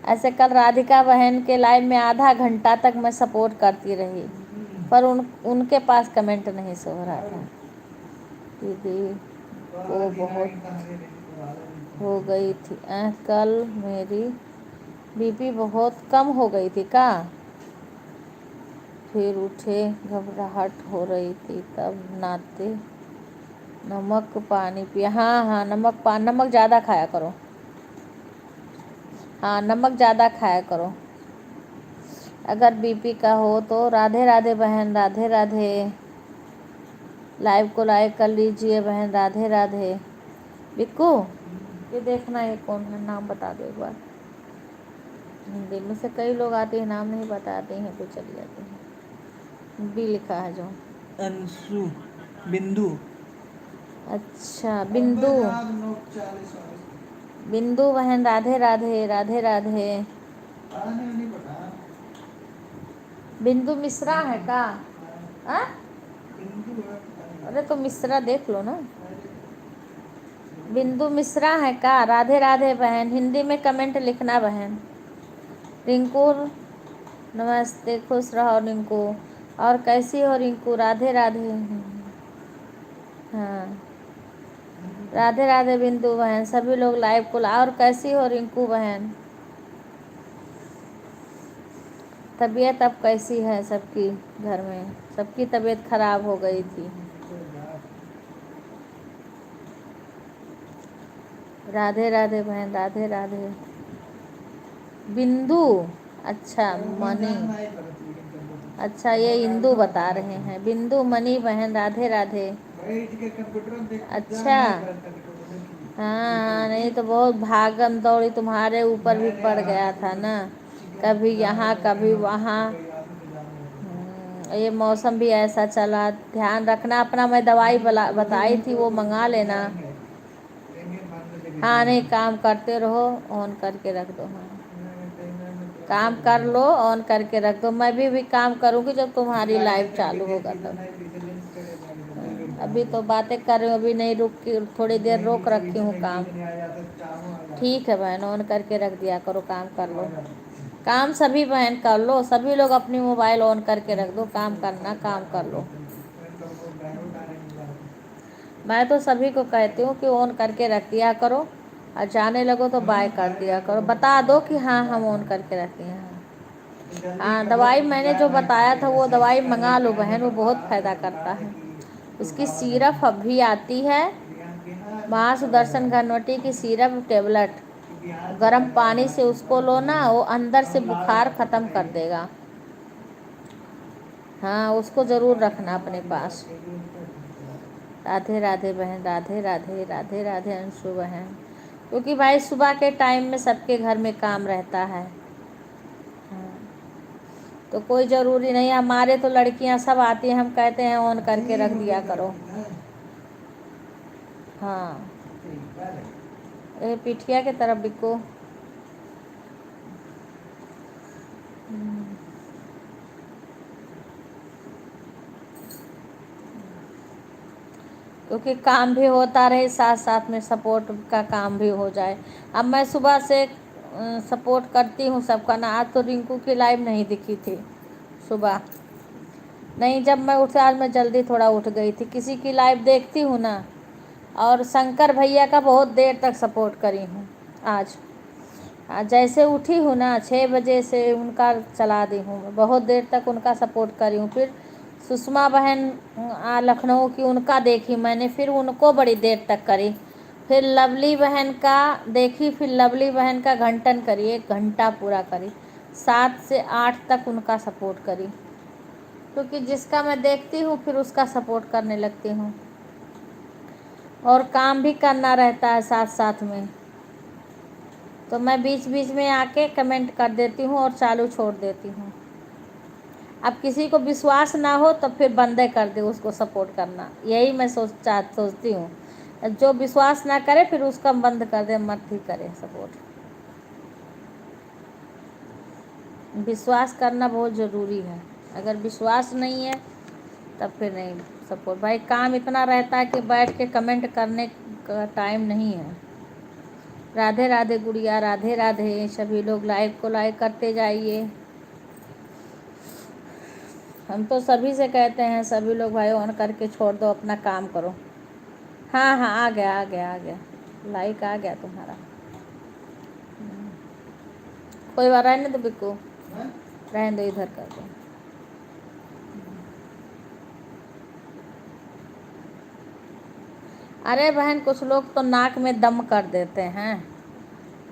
ऐसे कल राधिका बहन के लाइव में आधा घंटा तक मैं सपोर्ट करती रही, पर उनके पास कमेंट नहीं शो हो रहा था। दीदी वो बहुत हो गई थी कल मेरी बीपी बहुत कम हो गई थी का। फिर उठे, घबराहट हो रही थी, तब नाते नमक पानी पिया। हाँ हाँ, नमक ज़्यादा खाया करो। हाँ, नमक ज़्यादा खाया करो अगर बीपी का हो तो। राधे राधे बहन, राधे राधे। लाइव को लाइक कर लीजिए बहन, राधे राधे। बिक्कू, ये देखना ये कौन है, नाम बता दो एक बार। हिंदी में से कई लोग आते हैं, नाम नहीं बताते हैं तो चली जाते हैं। बी लिखा है जो। अंशु, बिंदु। अच्छा बिंदु, बिंदु बहन, राधे राधे, राधे राधे। बिंदु मिश्रा है का? हाँ? अरे तो मिश्रा देख लो ना। बिंदु मिश्रा है का? राधे राधे बहन, हिंदी में कमेंट लिखना बहन। रिंकू नमस्ते, खुश रहो रिंकू। और कैसी हो रिंकू? राधे राधे। हाँ, राधे राधे बिंदु बहन। सभी लोग लाइव को और कैसी हो रिंकू बहन? तबीयत अब कैसी है सबकी? घर में सबकी तबीयत खराब हो गई थी। राधे राधे बहन, राधे राधे। बिंदु, अच्छा मनी, अच्छा ये इंदू बता रहे हैं। बिंदु मनी बहन, राधे राधे। अच्छा हाँ, नहीं तो बहुत भागम दौड़ी तुम्हारे ऊपर भी पड़ गया था ना, कभी यहाँ कभी वहाँ। ये मौसम भी ऐसा चला, ध्यान रखना अपना। मैं दवाई बताई थी वो मंगा लेना। हाँ नहीं, काम करते रहो, ऑन करके रख दो। हाँ, काम कर लो, ऑन करके रख दो। मैं भी काम करूँगी जब तुम्हारी लाइव चालू होगा तब। अभी तो बातें कर रही हूँ, अभी नहीं रुक के, थोड़ी देर रोक रखी हूँ काम। ठीक है बहन, ऑन करके रख दिया करो, काम कर लो। काम सभी बहन कर लो, सभी लोग अपनी मोबाइल ऑन करके रख दो, काम करना, काम कर लो। मैं तो सभी को कहती हूँ कि ऑन करके रख दिया करो, और जाने लगो तो बाय कर दिया करो, बता दो कि हाँ हम ऑन करके रखे हैं। हाँ, दवाई मैंने जो बताया था वो दवाई मंगा लो बहन, वो बहुत फ़ायदा करता है। इसकी सिरप अब भी आती है, माँ सुदर्शन घनवटी की सिरप टेबलेट, गर्म पानी से उसको लो ना, वो अंदर से बुखार ख़त्म कर देगा। हाँ, उसको ज़रूर रखना अपने पास। राधे राधे बहन, राधे राधे, राधे राधे अंशु बहन। क्योंकि भाई सुबह के टाइम में सबके घर में काम रहता है। हाँ, तो कोई ज़रूरी नहीं, हमारे तो लड़कियां सब आती हैं, हम कहते हैं ऑन करके रख दिया करो। हाँ, ये पिठिया के तरफ बिको। क्योंकि काम भी होता रहे, साथ साथ में सपोर्ट का काम भी हो जाए। अब मैं सुबह से सपोर्ट करती हूँ सबका ना। आज तो रिंकू की लाइव नहीं दिखी थी सुबह, नहीं, जब मैं उठे आज मैं जल्दी थोड़ा उठ गई थी, किसी की लाइव देखती हूँ ना, और शंकर भैया का बहुत देर तक सपोर्ट करी हूँ आज। जैसे उठी हूँ ना 6 बजे से उनका चला दी हूँ, मैं बहुत देर तक उनका सपोर्ट करी हूँ। फिर सुषमा बहन लखनऊ की, उनका देखी मैंने, फिर उनको बड़ी देर तक करी। फिर लवली बहन का देखी, फिर लवली बहन का घंटन करी, 1 घंटा पूरा करी, 7 से 8 तक उनका सपोर्ट करी, क्योंकि जिसका मैं देखती हूँ फिर उसका सपोर्ट करने लगती हूँ, और काम भी करना रहता है साथ साथ में। तो मैं बीच बीच में आके कमेंट कर देती हूँ और चालू छोड़ देती हूँ। अब किसी को विश्वास ना हो तो फिर बंद कर दे उसको सपोर्ट करना, यही मैं सोचती हूँ। जो विश्वास ना करे फिर उसका बंद कर दे, मत ही करे सपोर्ट। विश्वास करना बहुत ज़रूरी है, अगर विश्वास नहीं है तब फिर नहीं सपोर्ट। भाई काम इतना रहता है कि बैठ के कमेंट करने का टाइम नहीं है। राधे राधे गुड़िया, राधे राधे। सभी लोग लाइव को लाइक करते जाइए। हम तो सभी से कहते हैं, सभी लोग भाई ऑन करके छोड़ दो, अपना काम करो। हाँ हाँ, आ गया आ गया आ गया, लाइक आ गया तुम्हारा। कोई बात रहने दो बिक्कू, रहने दो, इधर कर दो। अरे बहन, कुछ लोग तो नाक में दम कर देते हैं।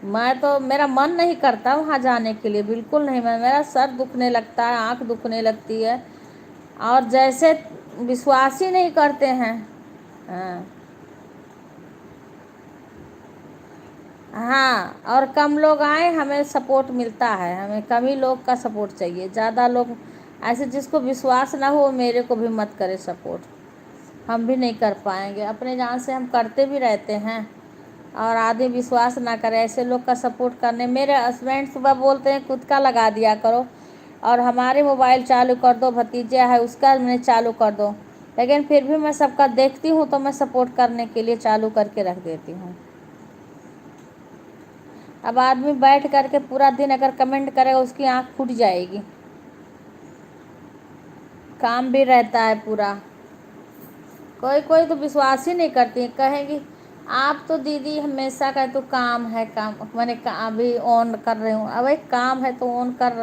मैं तो, मेरा मन नहीं करता वहाँ जाने के लिए, बिल्कुल नहीं। मेरा सर दुखने लगता है, आँख दुखने लगती है, और जैसे विश्वास ही नहीं करते हैं। हाँ हाँ, और कम लोग आए हमें सपोर्ट मिलता है, हमें कम ही लोग का सपोर्ट चाहिए। ज़्यादा लोग ऐसे जिसको विश्वास ना हो मेरे को भी मत करे सपोर्ट, हम भी नहीं कर पाएंगे। अपने जान से हम करते भी रहते हैं, और आदमी विश्वास ना करे ऐसे लोग का सपोर्ट करने। मेरे हस्बैंड सुबह बोलते हैं खुद का लगा दिया करो, और हमारे मोबाइल चालू कर दो, भतीजा है उसका मैंने चालू कर दो, लेकिन फिर भी मैं सबका देखती हूँ तो मैं सपोर्ट करने के लिए चालू करके रख देती हूँ। अब आदमी बैठ करके पूरा दिन अगर कमेंट करेगा उसकी आँख फूट जाएगी, काम भी रहता है पूरा। कोई कोई तो विश्वास ही नहीं करती, कहेंगी आप तो दीदी हमेशा का तो काम है, काम मैंने अभी ऑन कर रही हूँ। अब एक काम है तो ऑन कर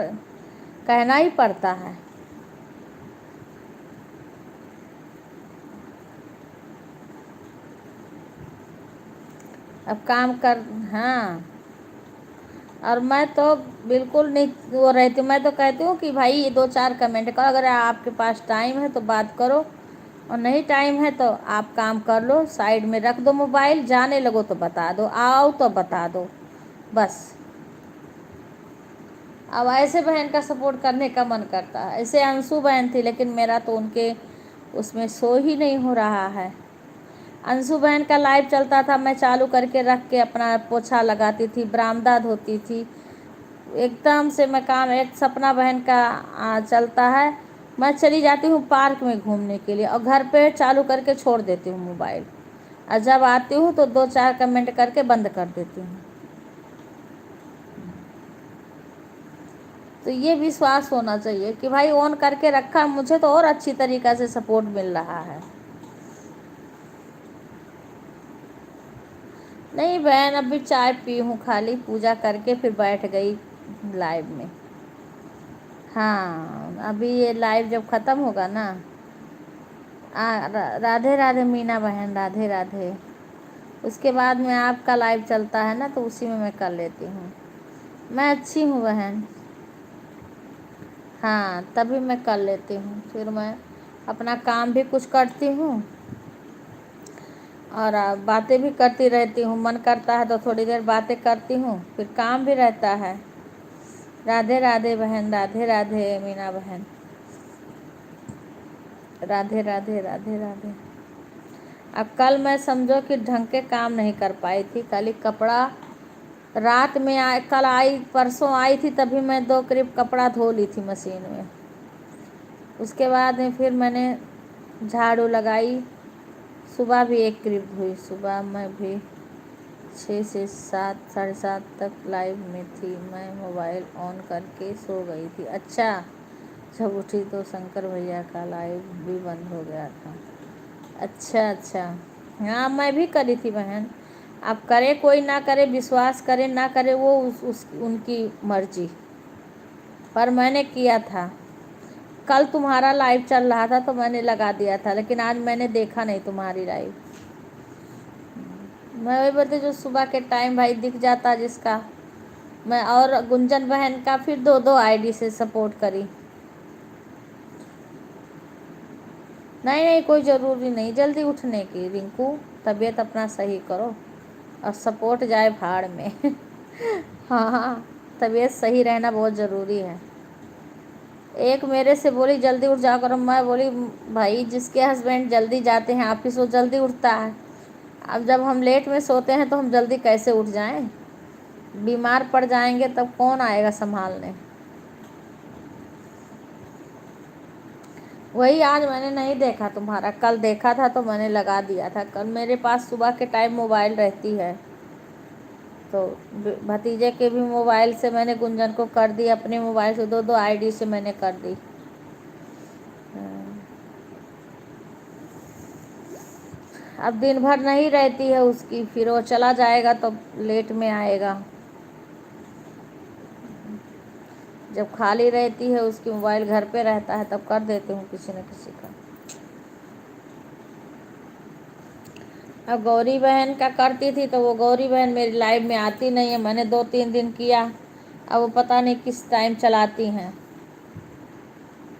कहना ही पड़ता है। अब काम कर, हाँ। और मैं तो बिल्कुल नहीं वो रहती, मैं तो कहती हूँ कि भाई ये 2-4 कमेंट करो, अगर आपके पास टाइम है तो बात करो, और नहीं टाइम है तो आप काम कर लो, साइड में रख दो मोबाइल, जाने लगो तो बता दो, आओ तो बता दो, बस। अब ऐसे बहन का सपोर्ट करने का मन करता है। ऐसे अंशु बहन थी, लेकिन मेरा तो उनके उसमें शो ही नहीं हो रहा है। अंशु बहन का लाइव चलता था, मैं चालू करके रख के अपना पोछा लगाती थी, बरामदा धोती थी, एकदम से मैं काम। एक सपना बहन का चलता है, मैं चली जाती हूँ पार्क में घूमने के लिए, और घर पे चालू करके छोड़ देती हूँ मोबाइल, और जब आती हूँ तो 2-4 कमेंट करके बंद कर देती हूँ। तो ये विश्वास होना चाहिए कि भाई ऑन करके रखा, मुझे तो और अच्छी तरीक़ा से सपोर्ट मिल रहा है। नहीं बहन, अभी चाय पी हूँ खाली, पूजा करके फिर बैठ गई लाइव में। हाँ, अभी ये लाइव जब ख़त्म होगा ना, राधे राधे मीना बहन, राधे राधे। उसके बाद में आपका लाइव चलता है ना, तो उसी में मैं कर लेती हूँ। मैं अच्छी हूँ बहन, हाँ, तभी मैं कर लेती हूँ। फिर मैं अपना काम भी कुछ करती हूँ, और बातें भी करती रहती हूँ। मन करता है तो थोड़ी देर बातें करती हूँ, फिर काम भी रहता है। राधे राधे बहन, राधे राधे मीना बहन, राधे राधे राधे राधे। अब कल मैं समझो कि ढंग के काम नहीं कर पाई थी, कल ही कपड़ा रात में कल आई, परसों आई थी, तभी मैं 2 करीब कपड़ा धो ली थी मशीन में। उसके बाद में फिर मैंने झाड़ू लगाई, सुबह भी 1 करीब धोई। सुबह मैं भी 6 से 7, साढ़े 7 तक लाइव में थी, मैं मोबाइल ऑन करके सो गई थी। अच्छा, जब उठी तो शंकर भैया का लाइव भी बंद हो गया था। अच्छा अच्छा, हाँ मैं भी करी थी बहन। आप करे कोई ना करे, विश्वास करे ना करे, वो उनकी मर्जी, पर मैंने किया था। कल तुम्हारा लाइव चल रहा था तो मैंने लगा दिया था, लेकिन आज मैंने देखा नहीं तुम्हारी लाइव। मैं वही बोलती, जो सुबह के टाइम भाई दिख जाता जिसका। मैं और गुंजन बहन का फिर दो दो आईडी से सपोर्ट करी। नहीं नहीं, कोई ज़रूरी नहीं जल्दी उठने की रिंकू, तबीयत अपना सही करो और सपोर्ट जाए भाड़ में। हाँ हाँ, तबीयत सही रहना बहुत ज़रूरी है। एक मेरे से बोली जल्दी उठ जा करो, मैं बोली भाई जिसके हस्बैंड जल्दी जाते हैं ऑफिस वो जल्दी उठता है, अब जब हम लेट में सोते हैं तो हम जल्दी कैसे उठ जाएं? बीमार पड़ जाएंगे तब कौन आएगा संभालने। वही आज मैंने नहीं देखा तुम्हारा, कल देखा था तो मैंने लगा दिया था। कल मेरे पास सुबह के टाइम मोबाइल रहती है, तो भतीजे के भी मोबाइल से मैंने गुंजन को कर दी, अपने मोबाइल से दो दो आईडी से मैंने कर दी। अब दिन भर नहीं रहती है उसकी, फिर वो चला जाएगा तो लेट में आएगा। जब खाली रहती है उसकी मोबाइल घर पे रहता है तब कर देती हूँ किसी न किसी का। अब गौरी बहन का करती थी तो वो गौरी बहन मेरी लाइव में आती नहीं है, मैंने 2-3 दिन किया, अब वो पता नहीं किस टाइम चलाती हैं।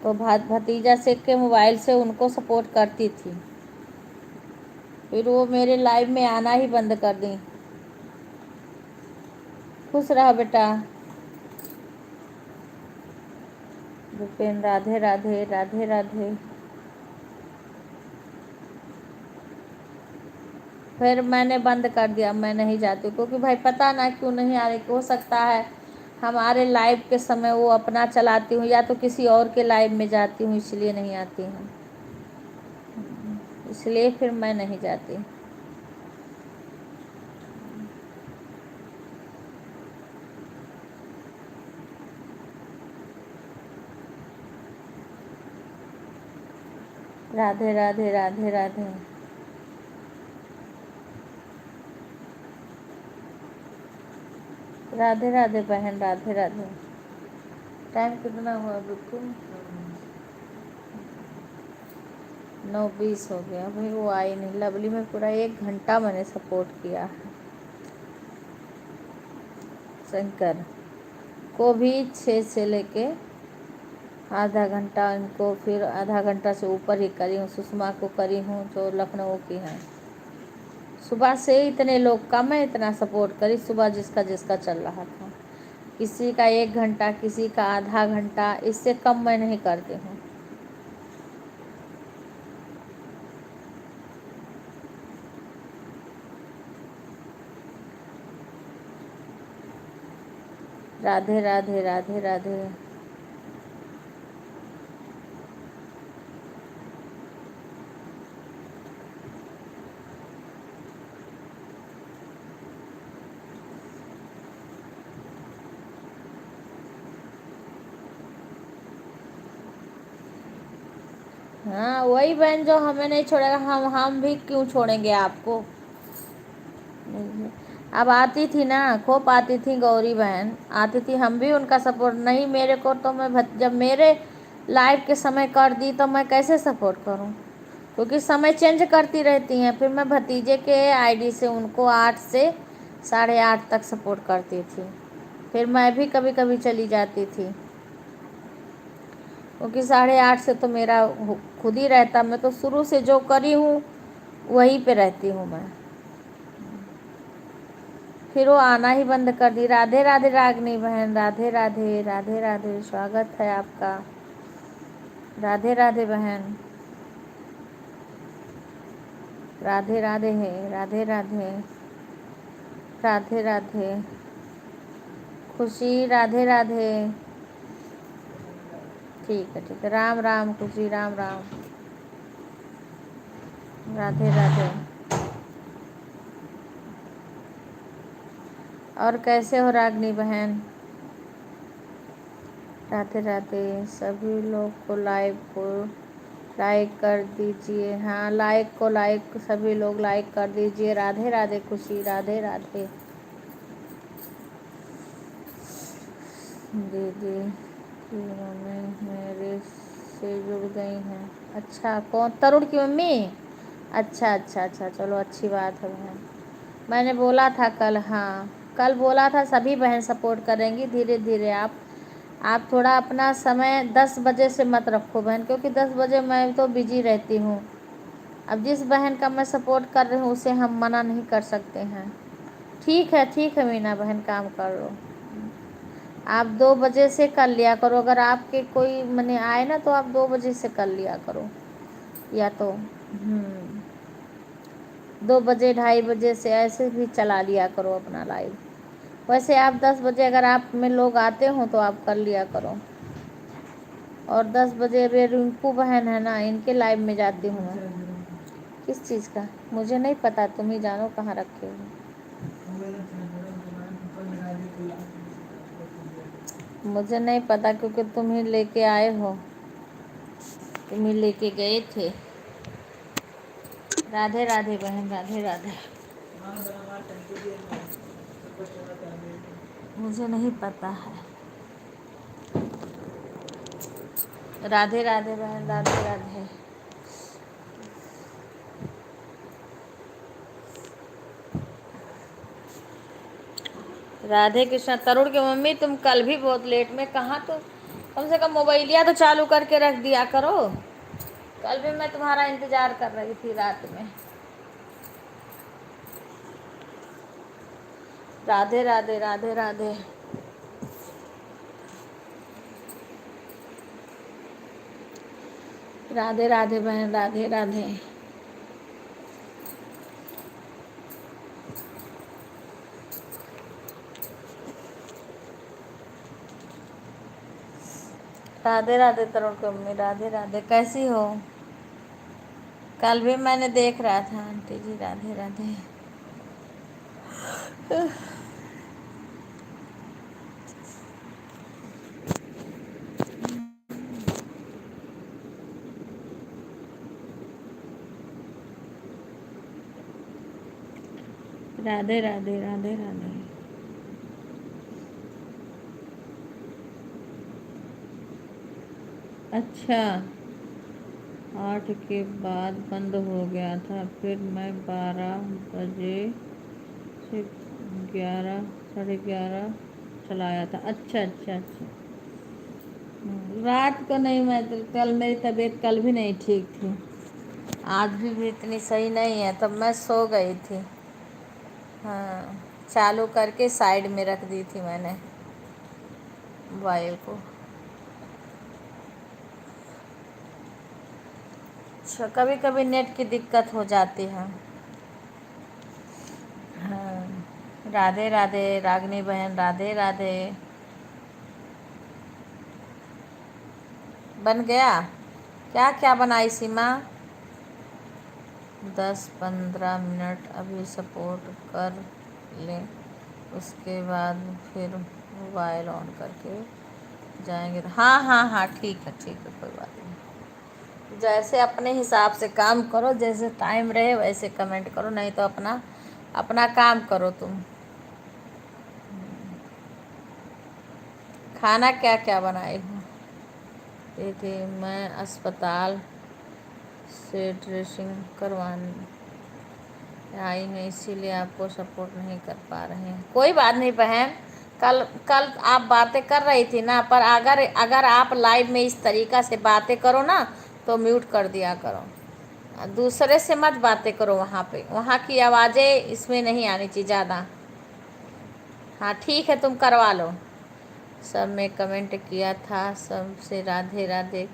तो भतीजा से के मोबाइल से उनको सपोर्ट करती थी, फिर वो मेरे लाइव में आना ही बंद कर दी। खुश रहा बेटा। भूपेन राधे राधे राधे राधे। फिर मैंने बंद कर दिया, मैं नहीं जाती, क्योंकि भाई पता ना क्यों नहीं आ रही। हो सकता है हमारे लाइव के समय वो अपना चलाती हूँ या तो किसी और के लाइव में जाती हूँ, इसलिए नहीं आती हूँ, इसलिए फिर मैं नहीं जाती। राधे राधे राधे राधे। राधे राधे बहन, राधे राधे। टाइम कितना हुआ बिल्कुल? 9:20 हो गया भाई, वो आई नहीं। लवली में पूरा 1 घंटा मैंने सपोर्ट किया है। शंकर को भी 6 से लेके आधा घंटा, इनको फिर आधा घंटा से ऊपर ही करी हूँ। सुषमा को करी हूँ जो लखनऊ की हैं। सुबह से इतने लोग का मैं इतना सपोर्ट करी, सुबह जिसका जिसका चल रहा था। किसी का 1 घंटा, किसी का आधा घंटा, इससे कम मैं नहीं करती हूँ। राधे राधे राधे राधे। हाँ वही बहन जो हमें नहीं छोड़ेगा, हम भी क्यों छोड़ेंगे आपको। अब आती थी ना, खूब आती थी गौरी बहन, आती थी, हम भी उनका सपोर्ट नहीं। मेरे को तो मैं जब मेरे लाइव के समय कर दी तो मैं कैसे सपोर्ट करूं, क्योंकि समय चेंज करती रहती हैं। फिर मैं भतीजे के आईडी से उनको 8 से 8:30 तक सपोर्ट करती थी, फिर मैं भी कभी कभी चली जाती थी, क्योंकि 8:30 से तो मेरा खुद ही रहता। मैं तो शुरू से जो करी हूँ वहीं पे रहती हूँ मैं। फिर वो आना ही बंद कर दी। राधे राधे रागनी बहन, राधे राधे राधे राधे, स्वागत है आपका। राधे राधे बहन, राधे राधे है, राधे राधे राधे राधे। खुशी राधे राधे। ठीक है, राम राम खुशी, राम राम, राधे राधे। और कैसे हो रागनी बहन? राधे राधे सभी लोग को लाइक कर दीजिए। हाँ, लाइक सभी लोग लाइक कर दीजिए। राधे राधे खुशी, राधे राधे दीदी की मम्मी मेरे से जुड़ गई हैं। अच्छा, कौन? तरुण की मम्मी? अच्छा अच्छा अच्छा, चलो अच्छी बात है बहन। मैंने बोला था कल, हाँ कल बोला था सभी बहन सपोर्ट करेंगी। धीरे धीरे आप थोड़ा अपना समय 10 बजे से मत रखो बहन, क्योंकि 10 बजे मैं तो बिजी रहती हूँ। अब जिस बहन का मैं सपोर्ट कर रही हूँ उसे हम मना नहीं कर सकते हैं। ठीक है मीना बहन, काम कर लो। आप 2 बजे से कर लिया करो। अगर आपके कोई मने आए ना तो आप 2 बजे से कर लिया करो, या तो 2 बजे 2:30 बजे से ऐसे भी चला लिया करो अपना लाइव। वैसे आप 10 बजे अगर आप में लोग आते हो तो आप कर लिया करो। और 10 बजे अभी रिंकू बहन है ना, इनके लाइव में जाती हूँ मैं। किस चीज़ का मुझे नहीं पता, तुम ही जानो कहाँ रखे हो। मुझे नहीं पता, क्योंकि तुम ही लेके आए हो, तुम ही लेके गए थे। राधे राधे बहन, राधे राधे। मुझे नहीं पता है। राधे राधे बहन, राधे राधे। राधे कृष्णा। तरुण की मम्मी तुम कल भी बहुत लेट में, कहाँ तो कम से कम मोबाइलिया तो चालू करके रख दिया करो। कल भी मैं तुम्हारा इंतजार कर रही थी रात में। राधे राधे, राधे राधे। राधे राधे बहन, राधे राधे। राधे राधे तरुण की मम्मी, राधे राधे। कैसी हो? कल भी मैंने देख रहा था आंटी जी। राधे राधे। राधे राधे, राधे राधे। अच्छा, 8 के बाद बंद हो गया था, फिर मैं 12 बजे से 11 11:30 चलाया था। अच्छा अच्छा अच्छा। रात को नहीं, मैं तो कल मेरी तबीयत कल भी नहीं ठीक थी, आज भी इतनी सही नहीं है, तब मैं सो गई थी। हाँ, चालू करके साइड में रख दी थी मैंने मोबाइल को। अच्छा, कभी कभी नेट की दिक्कत हो जाती है। हाँ, राधे राधे रागनी बहन, राधे राधे। बन गया? क्या क्या बनाई सीमा? 10-15 मिनट अभी सपोर्ट कर लें, उसके बाद फिर मोबाइल ऑन करके जाएंगे। हाँ हाँ हाँ, ठीक है कोई बात नहीं। जैसे अपने हिसाब से काम करो, जैसे टाइम रहे वैसे कमेंट करो, नहीं तो अपना अपना काम करो तुम। खाना क्या क्या बनाई हो? देखिए, मैं अस्पताल से ड्रेसिंग करवाने आई हैं, इसीलिए आपको सपोर्ट नहीं कर पा रहे हैं। कोई बात नहीं बहन, कल कल आप बातें कर रही थी ना, पर अगर आप लाइव में इस तरीक़ा से बातें करो ना तो म्यूट कर दिया करो। दूसरे से मत बातें करो, वहाँ पे वहाँ की आवाज़ें इसमें नहीं आनी चाहिए ज़्यादा। हाँ ठीक है, तुम करवा लो। सब में कमेंट किया था, सबसे राधे राधे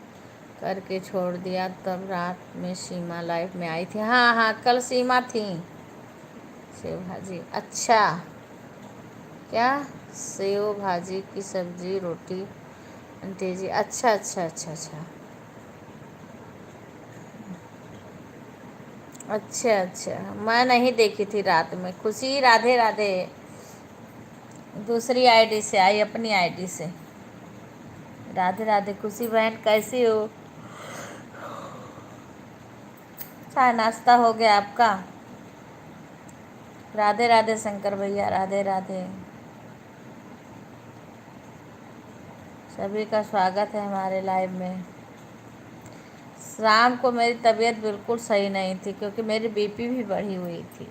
करके छोड़ दिया, तब रात में सीमा लाइव में आई थी। हाँ हाँ, कल सीमा थी। सेव भाजी, अच्छा क्या? सेव भाजी की सब्जी रोटी आंटी जी। अच्छा अच्छा अच्छा अच्छा अच्छा अच्छा, मैं नहीं देखी थी रात में। खुशी, राधे राधे। दूसरी आईडी से आई, अपनी आईडी से। राधे राधे खुशी बहन, कैसी हो? चाय नाश्ता हो गया आपका? राधे राधे शंकर भैया, राधे राधे। सभी का स्वागत है हमारे लाइव में। शाम को मेरी तबीयत बिल्कुल सही नहीं थी क्योंकि मेरी बीपी भी बढ़ी हुई थी,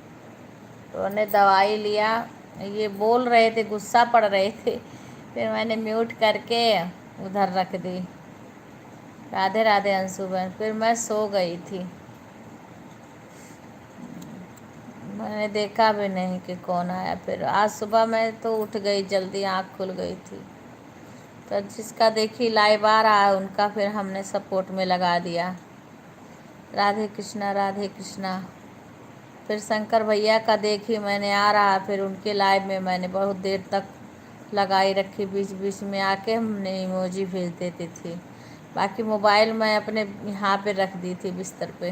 तो उन्हें दवाई लिया। ये बोल रहे थे, गुस्सा पड़ रहे थे, फिर मैंने म्यूट करके उधर रख दी। राधे राधे अंशु बहन। फिर मैं सो गई थी, मैंने देखा भी नहीं कि कौन आया। फिर आज सुबह मैं तो उठ गई जल्दी, आँख खुल गई थी। तो जिसका देखी लाइव आ रहा है उनका फिर हमने सपोर्ट में लगा दिया। राधे कृष्णा, राधे कृष्णा। फिर शंकर भैया का देखी मैंने आ रहा, फिर उनके लाइव में मैंने बहुत देर तक लगाई रखी। बीच बीच में आके हमने इमोजी भेज देती थी। बाकी मोबाइल मैं अपने यहाँ पे रख दी थी बिस्तर पे,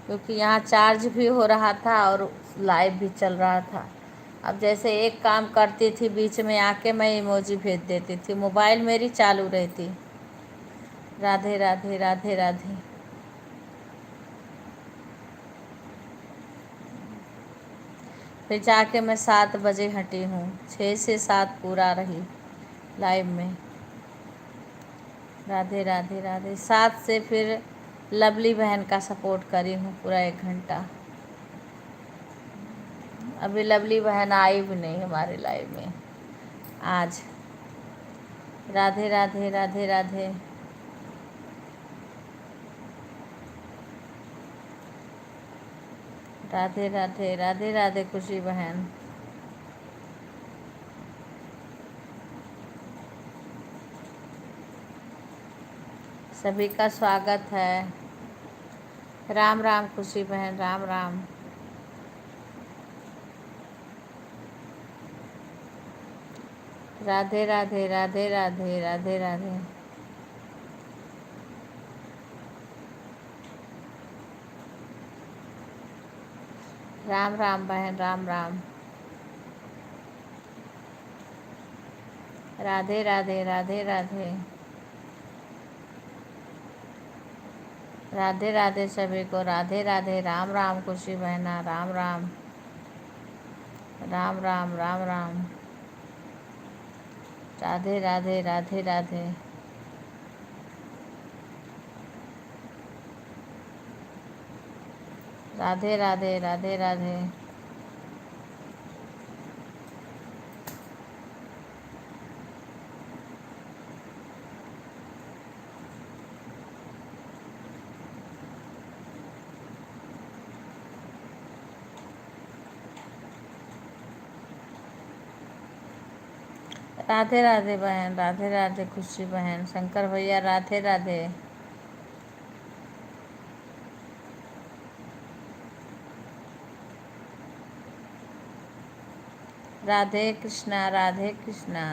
क्योंकि यहाँ चार्ज भी हो रहा था और लाइव भी चल रहा था। अब जैसे एक काम करती थी बीच में आके मैं इमोजी भेज देती थी, मोबाइल मेरी चालू रहती। राधे राधे, राधे राधे। फिर जाके मैं 7 बजे हटी हूँ, 6 से 7 पूरा रही लाइव में। राधे राधे राधे। 7 से फिर लवली बहन का सपोर्ट करी हूँ पूरा 1 घंटा। अभी लवली बहन आई भी नहीं हमारे लाइव में आज। राधे राधे, राधे राधे। राधे राधे, राधे राधे खुशी बहन। सभी का स्वागत है। राम राम खुशी बहन, राम राम। राधे राधे, राधे राधे, राधे राधे। राम राम बहन, राम राम। राधे राधे, राधे राधे। राधे राधे सभी को, राधे राधे। राम राम खुशी बहना, राम राम, राम राम, राम राम। राधे राधे, राधे राधे। राधे राधे, राधे राधे। राधे राधे बहन, राधे राधे खुशी बहन। शंकर भैया राधे राधे। राधे कृष्णा, राधे कृष्णा।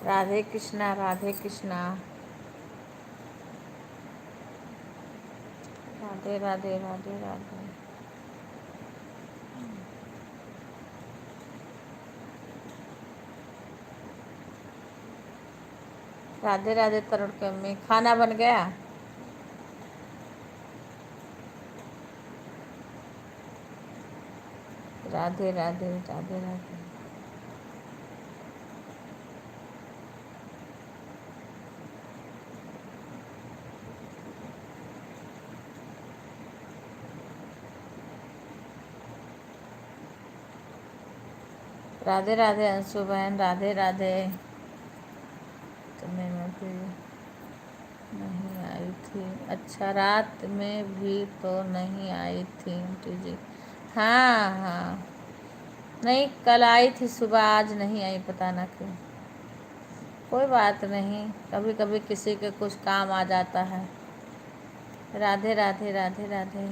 राधे कृष्णा, राधे कृष्णा। राधे राधे, राधे राधे। राधे राधे तरुण की अम्मी। खाना बन गया? राधे राधे, राधे राधे। राधे राधे अंशु बहन, राधे राधे। तुम्हें मैं भी नहीं आई थी। अच्छा, रात में भी तो नहीं आई थी आंटी जी। हाँ हाँ, नहीं कल आई थी सुबह, आज नहीं आई, पता ना क्यों। कोई बात नहीं, कभी कभी किसी के कुछ काम आ जाता है। राधे राधे, राधे राधे।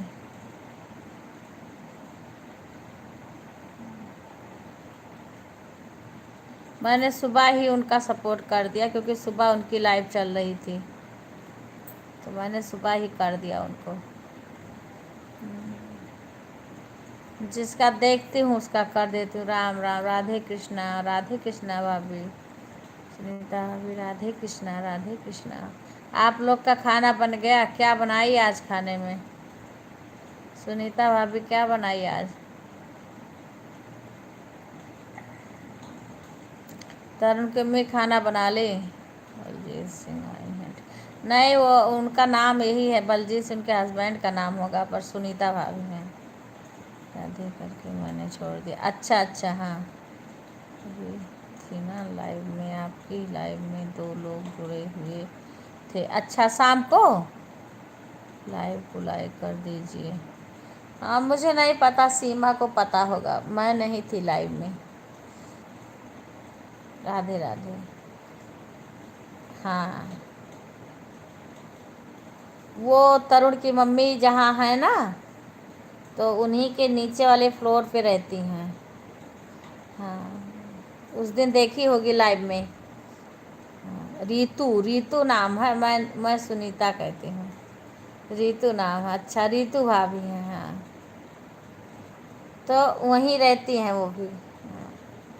मैंने सुबह ही उनका सपोर्ट कर दिया क्योंकि सुबह उनकी लाइव चल रही थी, तो मैंने सुबह ही कर दिया उनको। जिसका देखती हूँ उसका कर देती हूँ। राम राम, राधे कृष्णा भाभी, सुनीता भाभी, राधे कृष्णा। आप लोग का खाना बन गया? क्या बनाई आज खाने में? सुनीता भाभी क्या बनाई आज? तरुण के में खाना बना ली। बलजीत सिंह आई हैं? नहीं, वो उनका नाम यही है, बलजीत सिंह के हस्बैंड का नाम होगा, पर सुनीता भाभी हैं। राधे करके मैंने छोड़ दिया। अच्छा अच्छा, हाँ अभी थी ना लाइव में, आपकी लाइव में 2 लोग जुड़े हुए थे। अच्छा, शाम को लाइव को लाइक कर दीजिए। हाँ, मुझे नहीं पता, सीमा को पता होगा, मैं नहीं थी लाइव में। राधे राधे। हाँ, वो तरुण की मम्मी जहाँ है ना, तो उन्हीं के नीचे वाले फ्लोर पे रहती हैं। हाँ, उस दिन देखी होगी लाइव में। हाँ, रीतू नाम है, मैं सुनीता कहती हूँ। रीतू नाम है। अच्छा, रीतू भाभी हैं, हाँ, तो वहीं रहती हैं वो भी। हाँ,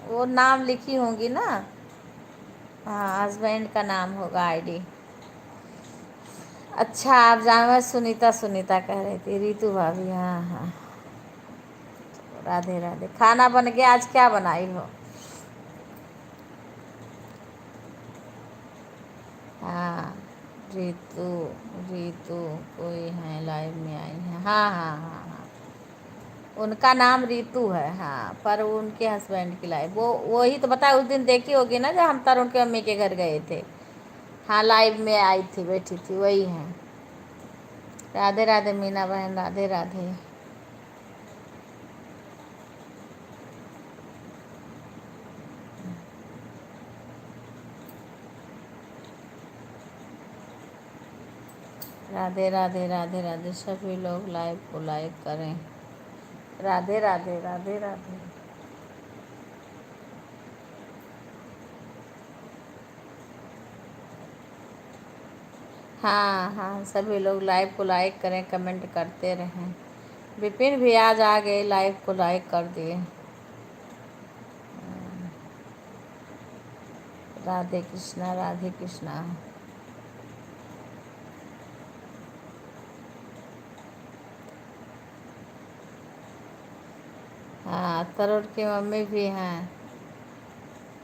वो नाम लिखी होंगी ना। हाँ, हस्बैंड का नाम होगा आईडी। अच्छा, आप जान, मैं सुनीता कह रही थी, रीतू भाभी, हाँ हाँ। राधे राधे। खाना बन गया? आज क्या बनाई हो? हाँ, रीतू रीतू कोई है लाइव में आई है, हाँ हाँ हाँ हाँ, उनका नाम रीतू है, हाँ, पर उनके हस्बैंड की लाइव, वो ही तो बताया, उस दिन देखी होगी ना जब हम तरुण के मम्मी के घर गए थे। हाँ, लाइव में आई थी, बैठी थी, वही है। राधे राधे मीना बहन, राधे राधे। राधे राधे राधे राधे। सभी लोग लाइव को लाइक करें। राधे राधे राधे राधे। हाँ हाँ, सभी लोग लाइव को लाइक करें, कमेंट करते रहें। विपिन भी आज आ गए, लाइव को लाइक कर दिए। राधे कृष्णा, राधे कृष्णा। हाँ, तरुण की मम्मी भी हैं।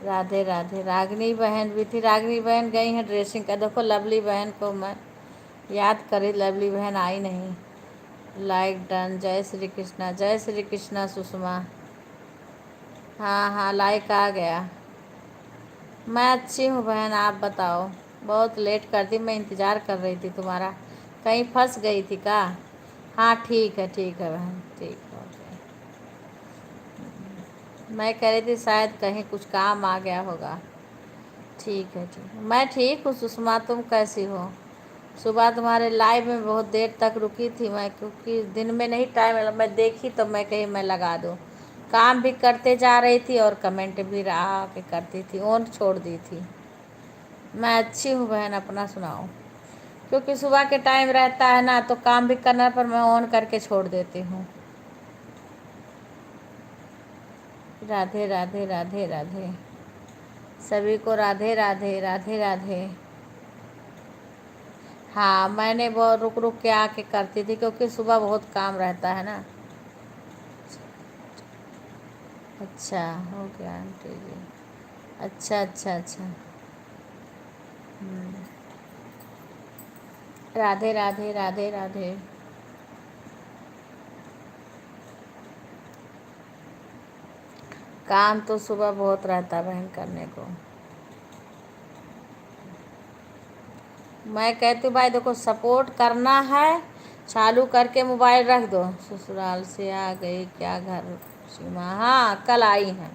राधे राधे। रागनी बहन भी थी, रागनी बहन गई हैं ड्रेसिंग का। देखो, लवली बहन को मैं याद करी, लवली बहन आई नहीं। Like done. जय श्री कृष्णा सुषमा। हाँ हाँ, लाइक आ गया। मैं अच्छी हूँ बहन, आप बताओ। बहुत लेट कर दी, मैं इंतज़ार कर रही थी तुम्हारा। कहीं फंस गई थी का? हाँ, ठीक है बहन, ठीक है, ओके। मैं कह रही थी शायद कहीं कुछ काम आ गया होगा। ठीक है, ठीक है, मैं ठीक हूँ सुषमा, तुम कैसी हो? सुबह तुम्हारे लाइव में बहुत देर तक रुकी थी मैं, क्योंकि दिन में नहीं टाइम मिला, मैं देखी तो मैं कहीं मैं लगा दूँ। काम भी करते जा रही थी और कमेंट भी रहा के करती थी, ऑन छोड़ दी थी। मैं अच्छी हूँ बहन, अपना सुनाओ। क्योंकि सुबह के टाइम रहता है ना, तो काम भी करना पर मैं ऑन करके छोड़ देती हूँ। राधे राधे राधे राधे। सभी को राधे राधे राधे राधे। हाँ, मैंने वो रुक रुक के आके करती थी, क्योंकि सुबह बहुत काम रहता है ना। अच्छा, हो गया आंटी जी। अच्छा अच्छा अच्छा। हम्म। राधे राधे राधे राधे। काम तो सुबह बहुत रहता है बहन करने को। मैं कहती हूँ भाई देखो, सपोर्ट करना है, चालू करके मोबाइल रख दो। ससुराल से आ गई क्या घर? सीमा, हाँ, कल आई हैं।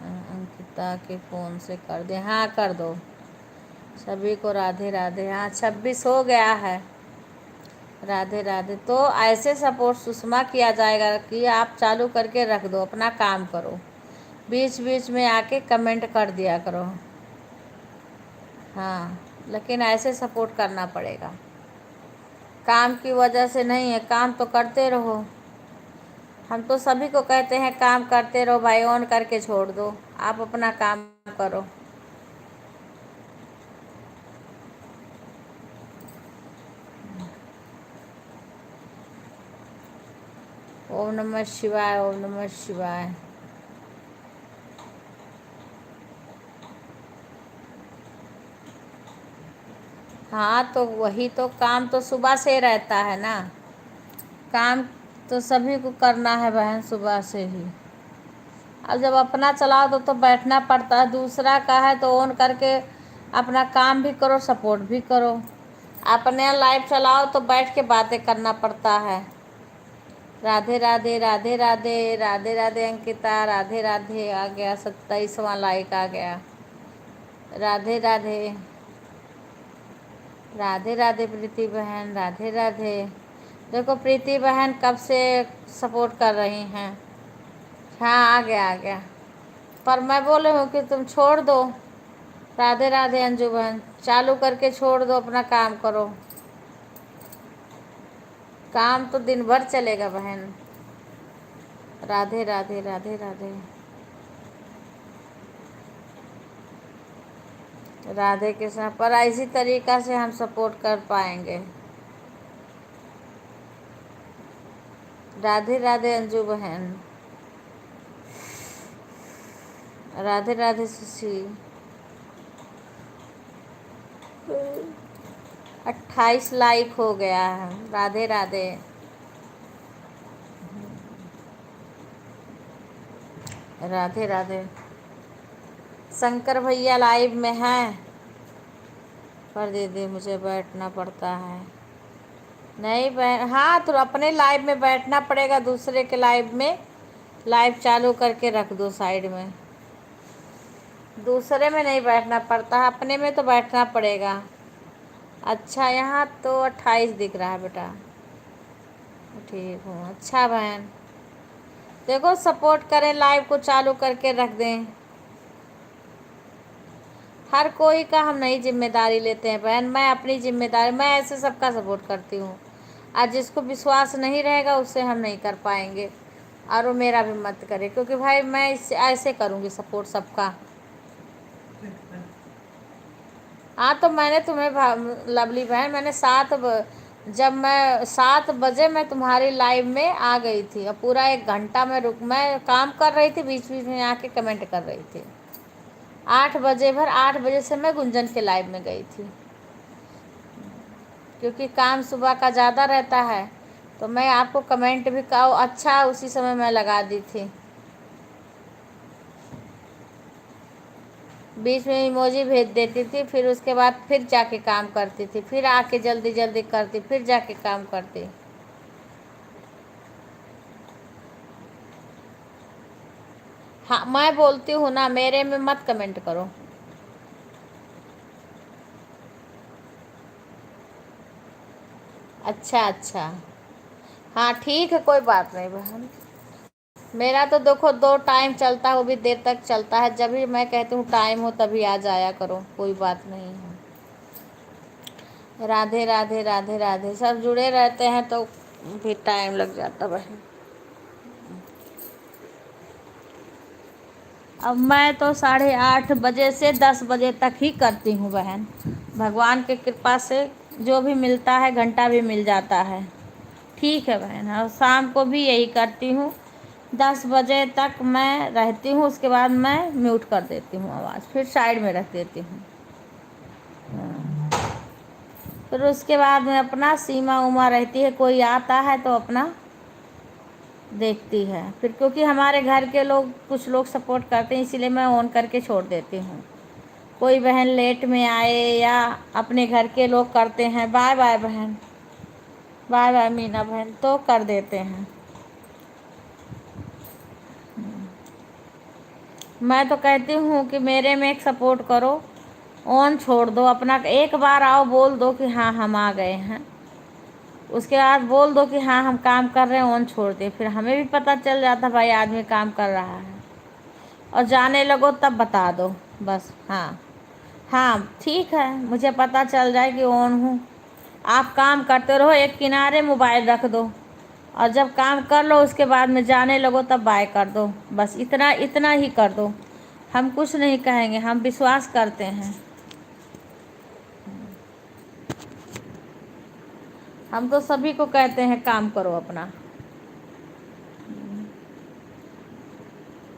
अंकिता के फ़ोन से कर दे? हाँ, कर दो। सभी को राधे राधे। हाँ, 26 हो गया है। राधे राधे। तो ऐसे सपोर्ट सुषमा किया जाएगा कि आप चालू करके रख दो, अपना काम करो, बीच बीच में आके कमेंट कर दिया करो। हाँ, लेकिन ऐसे सपोर्ट करना पड़ेगा, काम की वजह से नहीं है, काम तो करते रहो। हम तो सभी को कहते हैं काम करते रहो भाई, ऑन करके छोड़ दो, आप अपना काम करो। ओम नमः शिवाय, ओम नमः शिवाय। हाँ तो वही तो, काम तो सुबह से रहता है ना, काम तो सभी को करना है बहन सुबह से ही। अब जब अपना चलाओ तो बैठना पड़ता है, दूसरा का है तो ऑन करके अपना काम भी करो, सपोर्ट भी करो। अपने लाइव चलाओ तो बैठ के बातें करना पड़ता है। राधे राधे, राधे राधे, राधे राधे अंकिता, राधे राधे। आ गया 27वां लाइक आ गया। राधे राधे, राधे राधे प्रीति बहन, राधे राधे। देखो प्रीति बहन कब से सपोर्ट कर रही हैं। हाँ आ गया आ गया, पर मैं बोले हूँ कि तुम छोड़ दो। राधे राधे अंजू बहन, चालू करके छोड़ दो, अपना काम करो। काम तो दिन भर चलेगा बहन। राधे राधे, राधे राधे, राधे कृष्ण। पर इसी तरीक़ा से हम सपोर्ट कर पाएंगे। राधे राधे अंजू बहन, राधे राधे सुशी। 28 लाइक हो गया है। राधे राधे, राधे राधे। शंकर भैया लाइव में हैं, पर दीदी मुझे बैठना पड़ता है। नहीं बहन, हाँ तो अपने लाइव में बैठना पड़ेगा, दूसरे के लाइव में लाइव चालू करके रख दो साइड में। दूसरे में नहीं बैठना पड़ता है, अपने में तो बैठना पड़ेगा। अच्छा यहाँ तो 28 दिख रहा है बेटा। ठीक हूँ, अच्छा बहन। देखो सपोर्ट करें, लाइव को चालू करके रख दें। हर कोई का हम नहीं जिम्मेदारी लेते हैं बहन, मैं अपनी जिम्मेदारी, मैं ऐसे सबका सपोर्ट करती हूँ। आज जिसको विश्वास नहीं रहेगा उससे हम नहीं कर पाएंगे, और वो मेरा भी मत करे, क्योंकि भाई मैं इससे ऐसे करूँगी सपोर्ट सबका। हाँ तो मैंने तुम्हें लवली बहन, मैंने जब मैं 7 बजे मैं तुम्हारी लाइव में आ गई थी, और पूरा 1 घंटा मैं काम कर रही थी, बीच बीच में आके कमेंट कर रही थी। 8 बजे से मैं गुंजन के लाइव में गई थी, क्योंकि काम सुबह का ज़्यादा रहता है, तो मैं आपको कमेंट भी का अच्छा उसी समय मैं लगा दी थी। बीच में इमोजी भेज देती थी, फिर उसके बाद फिर जाके काम करती थी, फिर आके जल्दी जल्दी करती, फिर जाके काम करती। हाँ मैं बोलती हूँ ना, मेरे में मत कमेंट करो। अच्छा अच्छा, हाँ ठीक है, कोई बात नहीं बहन। मेरा तो देखो 2 टाइम चलता है, वो भी देर तक चलता है, जब भी मैं कहती हूँ टाइम हो तभी आ जाया करो, कोई बात नहीं है। राधे राधे, राधे राधे। सब जुड़े रहते हैं तो भी टाइम लग जाता बहन। अब मैं तो 8:30 बजे से 10 बजे तक ही करती हूँ बहन, भगवान की कृपा से जो भी मिलता है, घंटा भी मिल जाता है। ठीक है बहन, और शाम को भी यही करती हूँ, 10 बजे तक मैं रहती हूँ, उसके बाद मैं म्यूट कर देती हूँ आवाज़, फिर साइड में रख देती हूँ। फिर उसके बाद में अपना सीमा उमा रहती है, कोई आता है तो अपना देखती है फिर, क्योंकि हमारे घर के लोग कुछ लोग सपोर्ट करते हैं, इसीलिए मैं ऑन करके छोड़ देती हूँ। कोई बहन लेट में आए या अपने घर के लोग करते हैं, बाय बाय बहन, बाय बाय मीना बहन, तो कर देते हैं। मैं तो कहती हूँ कि मेरे में एक सपोर्ट करो, ऑन छोड़ दो अपना, एक बार आओ बोल दो कि हाँ हम आ गए हैं, उसके बाद बोल दो कि हाँ हम काम कर रहे हैं, ऑन छोड़ दे, फिर हमें भी पता चल जाता भाई आदमी काम कर रहा है। और जाने लगो तब बता दो बस। हाँ हाँ ठीक है, मुझे पता चल जाए कि ऑन हूँ। आप काम करते रहो, एक किनारे मोबाइल रख दो, और जब काम कर लो उसके बाद में जाने लगो तब बाय कर दो। बस इतना इतना ही कर दो। हम कुछ नहीं कहेंगे, हम विश्वास करते हैं। हम तो सभी को कहते हैं काम करो अपना।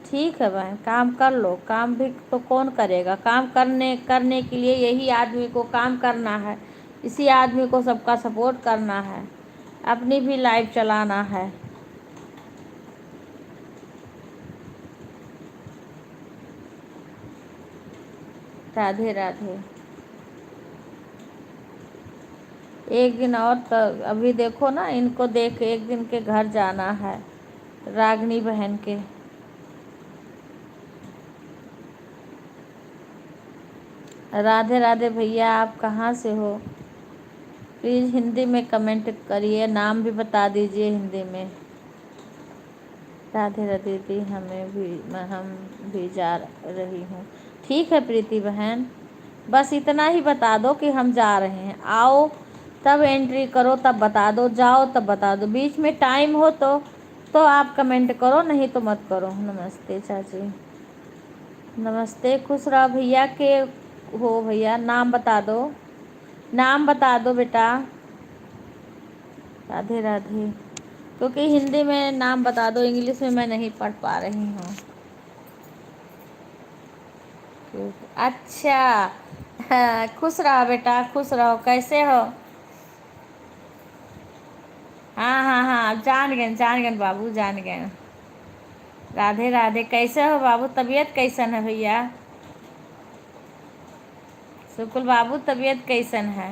ठीक है बहन, काम कर लो। काम भी तो कौन करेगा? काम करने के लिए यही आदमी को काम करना है। इसी आदमी को सबका सपोर्ट करना है, अपनी भी लाइफ चलाना है। राधे राधे। एक दिन और तो अभी देखो ना, इनको देख एक दिन के घर जाना है, रागनी बहन के। राधे राधे भैया, आप कहाँ से हो? प्लीज़ हिंदी में कमेंट करिए, नाम भी बता दीजिए हिंदी में। राधे राधे दी, हम भी जा रही हूँ। ठीक है प्रीति बहन, बस इतना ही बता दो कि हम जा रहे हैं। आओ तब एंट्री करो, तब बता दो। जाओ तब बता दो। बीच में टाइम हो तो आप कमेंट करो, नहीं तो मत करो। नमस्ते चाची, नमस्ते। खुश रहो भैया के हो भैया, नाम बता दो, नाम बता दो बेटा। राधे राधे। क्योंकि हिंदी में नाम बता दो, इंग्लिश में मैं नहीं पढ़ पा रही हूँ। अच्छा हाँ, खुश रहो बेटा, खुश रहो। कैसे हो? हाँ हाँ हाँ, जान गए बाबू, जान गए। राधे राधे। कैसे हो बाबू? तबीयत कैसन है भैया? शुक्ल बाबू, तबीयत कैसन है?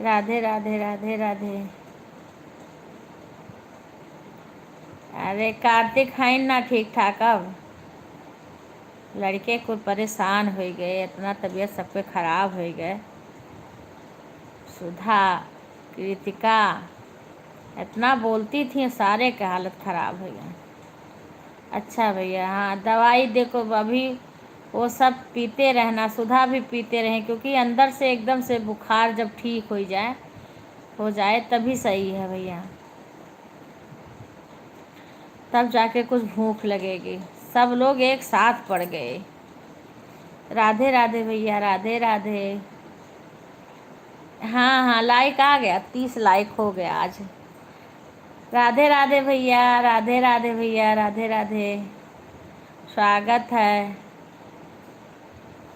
राधे राधे राधे राधे। अरे कार्तिक है ना ठीक ठाक? अब लड़के को परेशान हो गए, इतना तबीयत सब पे खराब हो गए। सुधा, कृतिका इतना बोलती थी, सारे के हालत ख़राब हो गए। अच्छा भैया, हाँ दवाई देखो अभी वो सब पीते रहना, सुधा भी पीते रहें, क्योंकि अंदर से एकदम से बुखार जब ठीक हो जाए तभी सही है भैया, तब जाके कुछ भूख लगेगी। सब लोग एक साथ पड़ गए। राधे राधे भैया, राधे राधे। हाँ हाँ, लाइक आ गया, 30 लाइक हो गया आज। राधे राधे भैया, राधे राधे भैया, राधे राधे। स्वागत है।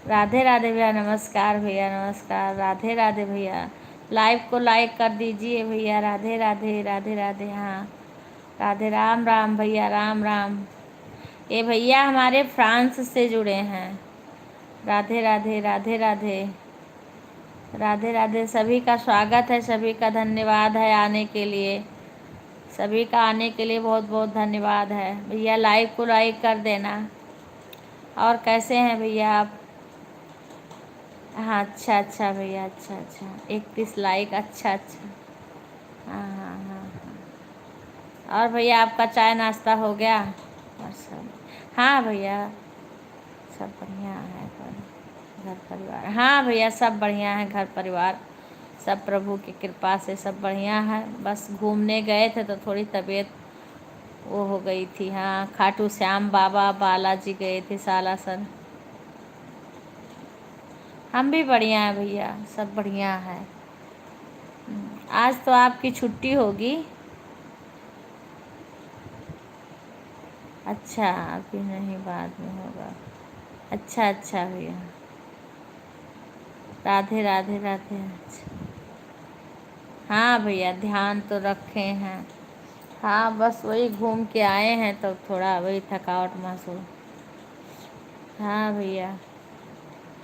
राधे राधे भैया, नमस्कार भैया, नमस्कार। राधे राधे भैया, लाइव को लाइक कर दीजिए भैया। राधे राधे, राधे राधे। हाँ राधे, राम राम भैया, राम राम। ये भैया हमारे फ्रांस से जुड़े हैं। राधे राधे, राधे राधे, राधे राधे। सभी का स्वागत है, सभी का धन्यवाद है आने के लिए। सभी का आने के लिए बहुत बहुत धन्यवाद है भैया। लाइव को लाइक कर देना। और कैसे हैं भैया आप? हाँ अच्छा अच्छा भैया, अच्छा अच्छा। 31 लाइक, अच्छा अच्छा। हाँ हाँ हाँ हाँ। और भैया आपका चाय नाश्ता हो गया? और सब हाँ भैया, सब बढ़िया है। घर परिवार, हाँ भैया सब बढ़िया है। घर परिवार सब प्रभु की कृपा से सब बढ़िया है। बस घूमने गए थे तो थोड़ी तबीयत वो हो गई थी। हाँ, खाटू श्याम बाबा बालाजी गए थे, सालासर। हम भी बढ़िया हैं भैया, सब बढ़िया है। आज तो आपकी छुट्टी होगी? अच्छा, अभी नहीं, बाद में होगा। अच्छा अच्छा भैया, राधे राधे राधे। अच्छा हाँ भैया, ध्यान तो रखे हैं। हाँ बस वही घूम के आए हैं तो थोड़ा वही थकावट महसूस। हाँ भैया,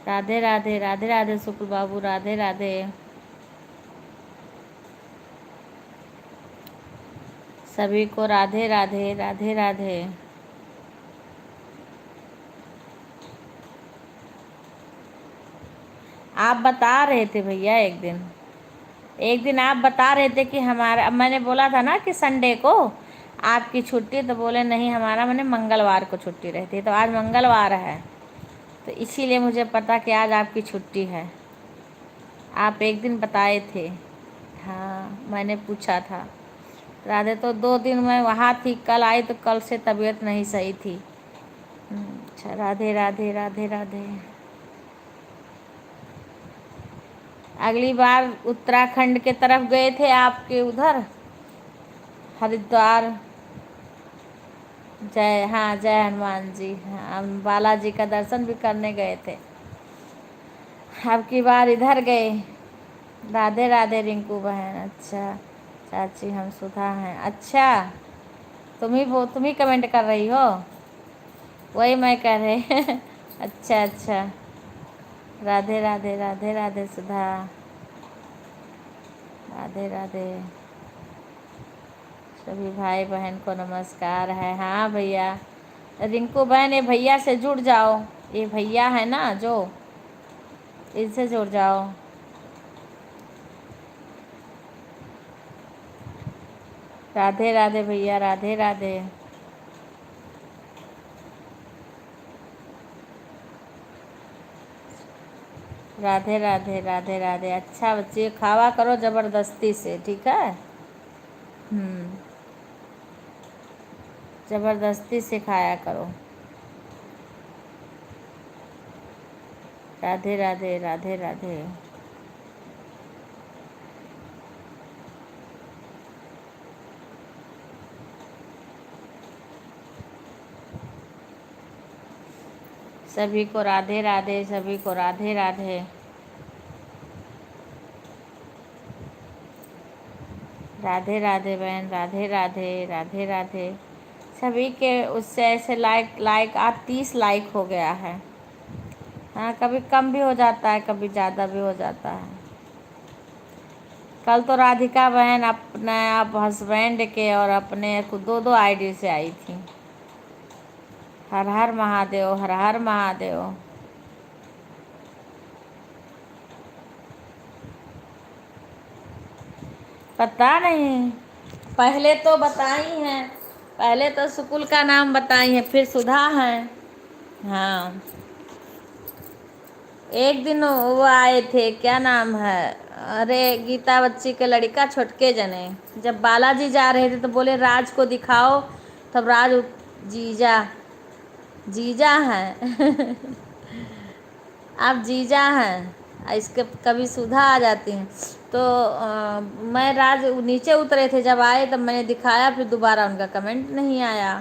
राधे राधे, राधे राधे शुक्ल बाबू, राधे राधे। सभी को राधे राधे, राधे राधे। आप बता रहे थे भैया एक दिन आप बता रहे थे कि हमारा, मैंने बोला था ना कि संडे को आपकी छुट्टी, तो बोले नहीं हमारा मैंने मंगलवार को छुट्टी रहती है। तो आज मंगलवार है तो इसीलिए मुझे पता कि आज आपकी छुट्टी है। आप एक दिन बताए थे। हाँ मैंने पूछा था। राधे तो 2 दिन मैं वहाँ थी, कल आई तो कल से तबीयत नहीं सही थी। अच्छा, राधे राधे राधे राधे। अगली बार उत्तराखंड के तरफ गए थे आपके उधर, हरिद्वार। जय, हाँ जय हनुमान जी। हाँ, हम बालाजी का दर्शन भी करने गए थे। अब की बार इधर गए। राधे राधे रिंकू बहन। अच्छा चाची, हम सुधा हैं। अच्छा, तुम ही कमेंट कर रही हो, वही मैं कह रहे अच्छा अच्छा। राधे राधे राधे राधे सुधा, राधे राधे। सभी भाई बहन को नमस्कार है। हाँ भैया, रिंकू बहन ये भैया से जुड़ जाओ, ये भैया है ना जो, इनसे जुड़ जाओ। राधे राधे भैया, राधे राधे। राधे राधे राधे राधे। अच्छा बच्चे, खावा करो ज़बरदस्ती से, ठीक है। ज़बरदस्ती से खाया करो। राधे राधे राधे राधे। सभी को राधे राधे, सभी को राधे राधे। राधे राधे बहन, राधे राधे राधे राधे। सभी के उससे ऐसे लाइक आज 30 लाइक हो गया है। हाँ, कभी कम भी हो जाता है, कभी ज़्यादा भी हो जाता है। कल तो राधिका बहन अपने आप हस्बैंड के और अपने को 2-2 आईडी से आई थी। हर हर महादेव, हर हर महादेव। पता नहीं, पहले तो बताई हैं, पहले तो सुकुल का नाम बताई हैं, फिर सुधा हैं। हाँ, एक दिन वो आए थे, क्या नाम है, अरे गीता बच्ची के लड़का छोटके जने, जब बालाजी जा रहे थे तो बोले राज को दिखाओ, तब राज जीजा, जीजा हैं आप जीजा हैं। इसके कभी सुधा आ जाती हैं तो मैं राज नीचे उतरे थे, जब आए तब मैंने दिखाया, फिर दोबारा उनका कमेंट नहीं आया।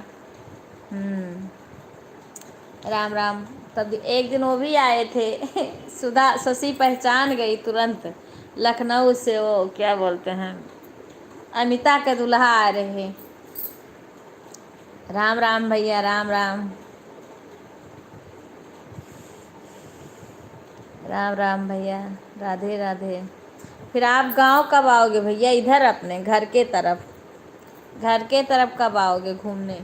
राम राम। तब एक दिन वो भी आए थे सुधा, शशि पहचान गई तुरंत, लखनऊ से, वो क्या बोलते हैं, अमिता के दूल्हा आ रहे। राम राम भैया, राम राम। राम राम भैया, राधे राधे। फिर आप गांव कब आओगे भैया, इधर अपने घर के तरफ, घर के तरफ कब आओगे घूमने।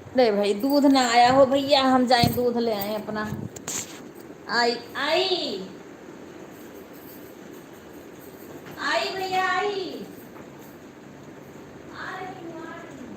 अरे भाई दूध ना आया हो भैया, हम जाएं दूध ले आए अपना। आई आई आई भैया आई, आ रही हूँ, आ रही हूँ।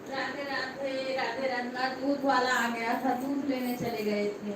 राधे राधे राधे राधे। दूध वाला आ गया था, दूध लेने चले गए थे।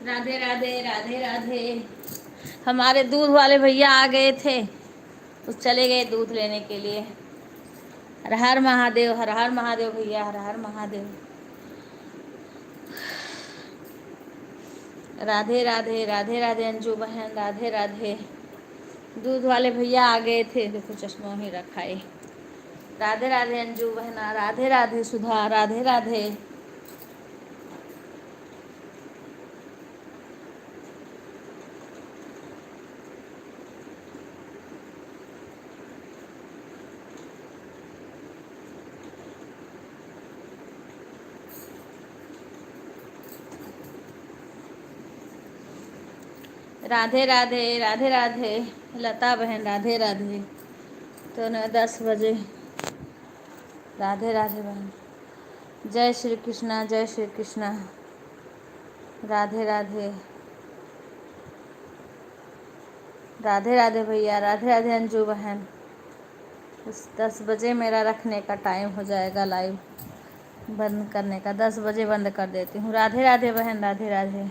राधे राधे राधे राधे। हमारे दूध वाले भैया आ गए थे, तो चले गए दूध लेने के लिए। हर हर महादेव, हर हर महादेव भैया, हर हर महादेव। राधे राधे राधे राधे अंजू बहन, राधे राधे। दूध वाले भैया आ गए थे, देखो चश्मा ही रखा है। राधे राधे अंजू बहना, राधे राधे सुधा, राधे राधे। राधे राधे राधे राधे लता बहन, राधे राधे। तो न 10 बजे। राधे राधे बहन, जय श्री कृष्णा, जय श्री कृष्णा। राधे राधे राधे राधे भैया, राधे राधे अंजू बहन। 10 बजे मेरा रखने का टाइम हो जाएगा, लाइव बंद करने का। 10 बजे बंद कर देती हूँ। राधे राधे बहन, राधे राधे।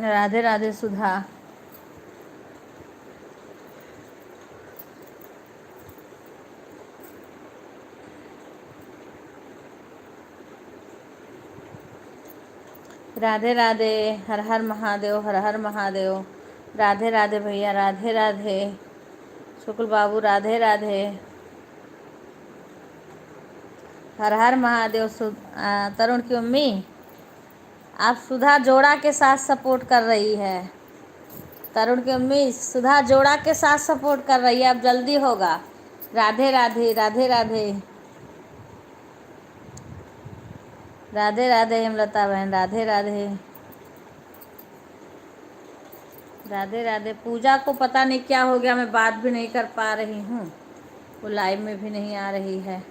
राधे राधे सुधा। राधे राधे, हर हर महादेव, हर हर महादेव। राधे राधे भैया, राधे राधे। शुक्ल बाबू, राधे राधे। हर हर महादेव। तरुण की मम्मी, आप सुधा जोड़ा के साथ सपोर्ट कर रही है। तरुण की मम्मी सुधा जोड़ा के साथ सपोर्ट कर रही है, अब जल्दी होगा। राधे राधे राधे राधे। राधे राधे हेमलता बहन, राधे राधे राधे राधे। पूजा को पता नहीं क्या हो गया, मैं बात भी नहीं कर पा रही हूँ, वो लाइव में भी नहीं आ रही है।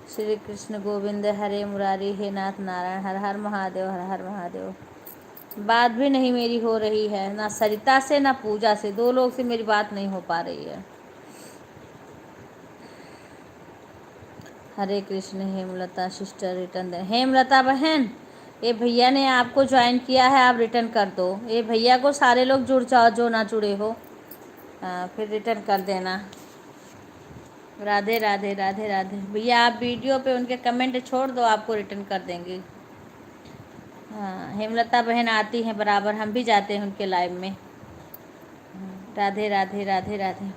श्री कृष्ण गोविंद हरे मुरारी, हे नाथ नारायण, हर हर महादेव, हर हर महादेव। बात भी नहीं मेरी हो रही है, ना सरिता से ना पूजा से, 2 लोग से मेरी बात नहीं हो पा रही है। हरे कृष्ण। हेमलता सिस्टर रिटर्न दे। हेमलता बहन, ये भैया ने आपको ज्वाइन किया है, आप रिटर्न कर दो। ये भैया को सारे लोग जुड़ जाओ जो ना जुड़े हो, फिर रिटर्न कर देना। राधे राधे राधे राधे भैया, आप वीडियो पे उनके कमेंट छोड़ दो, आपको रिटर्न कर देंगे। हाँ, हेमलता बहन आती हैं बराबर, हम भी जाते हैं उनके लाइव में। राधे राधे राधे राधे।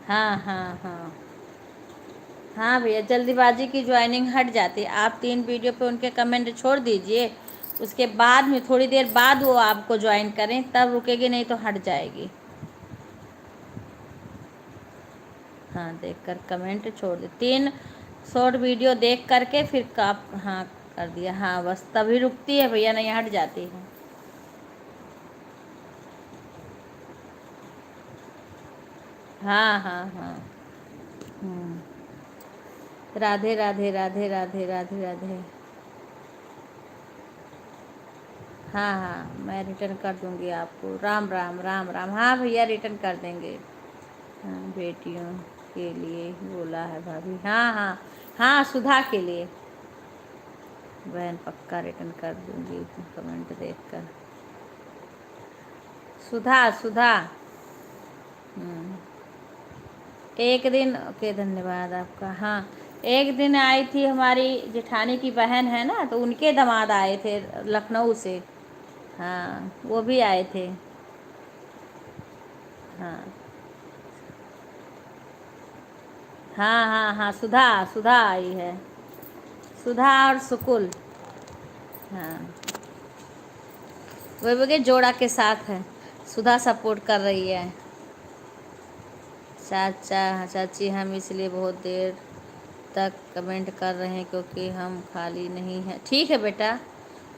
हाँ हाँ हाँ हाँ भैया, जल्दीबाजी की ज्वाइनिंग हट जाती है। आप 3 वीडियो पे उनके कमेंट छोड़ दीजिए, उसके बाद में थोड़ी देर बाद वो आपको ज्वाइन करें, तब रुकेगी, नहीं तो हट जाएगी। हाँ, देखकर कमेंट छोड़ दे। 3 शॉर्ट वीडियो देख करके फिर आप हाँ कर दिया, हाँ बस तभी रुकती है भैया, नहीं हट जाती है। हाँ हाँ हाँ। राधे राधे राधे राधे राधे राधे। हाँ हाँ, मैं रिटर्न कर दूँगी आपको। राम राम राम राम। हाँ भैया, रिटर्न कर देंगे। हाँ, बेटियों के लिए बोला है भाभी। हाँ हाँ हाँ, सुधा के लिए बहन पक्का रिटर्न कर दूँगी कमेंट देखकर। सुधा सुधा। एक दिन, ओके धन्यवाद आपका। हाँ, एक दिन आई थी हमारी जेठानी की बहन है ना, तो उनके दामाद आए थे लखनऊ से। हाँ, वो भी आए थे। हाँ हाँ हाँ हाँ, सुधा सुधा आई है, सुधा और सुकुल। हाँ, वो बोले जोड़ा के साथ है, सुधा सपोर्ट कर रही है। चाचा चाची, हम इसलिए बहुत देर तक कमेंट कर रहे हैं क्योंकि हम खाली नहीं हैं। ठीक है बेटा,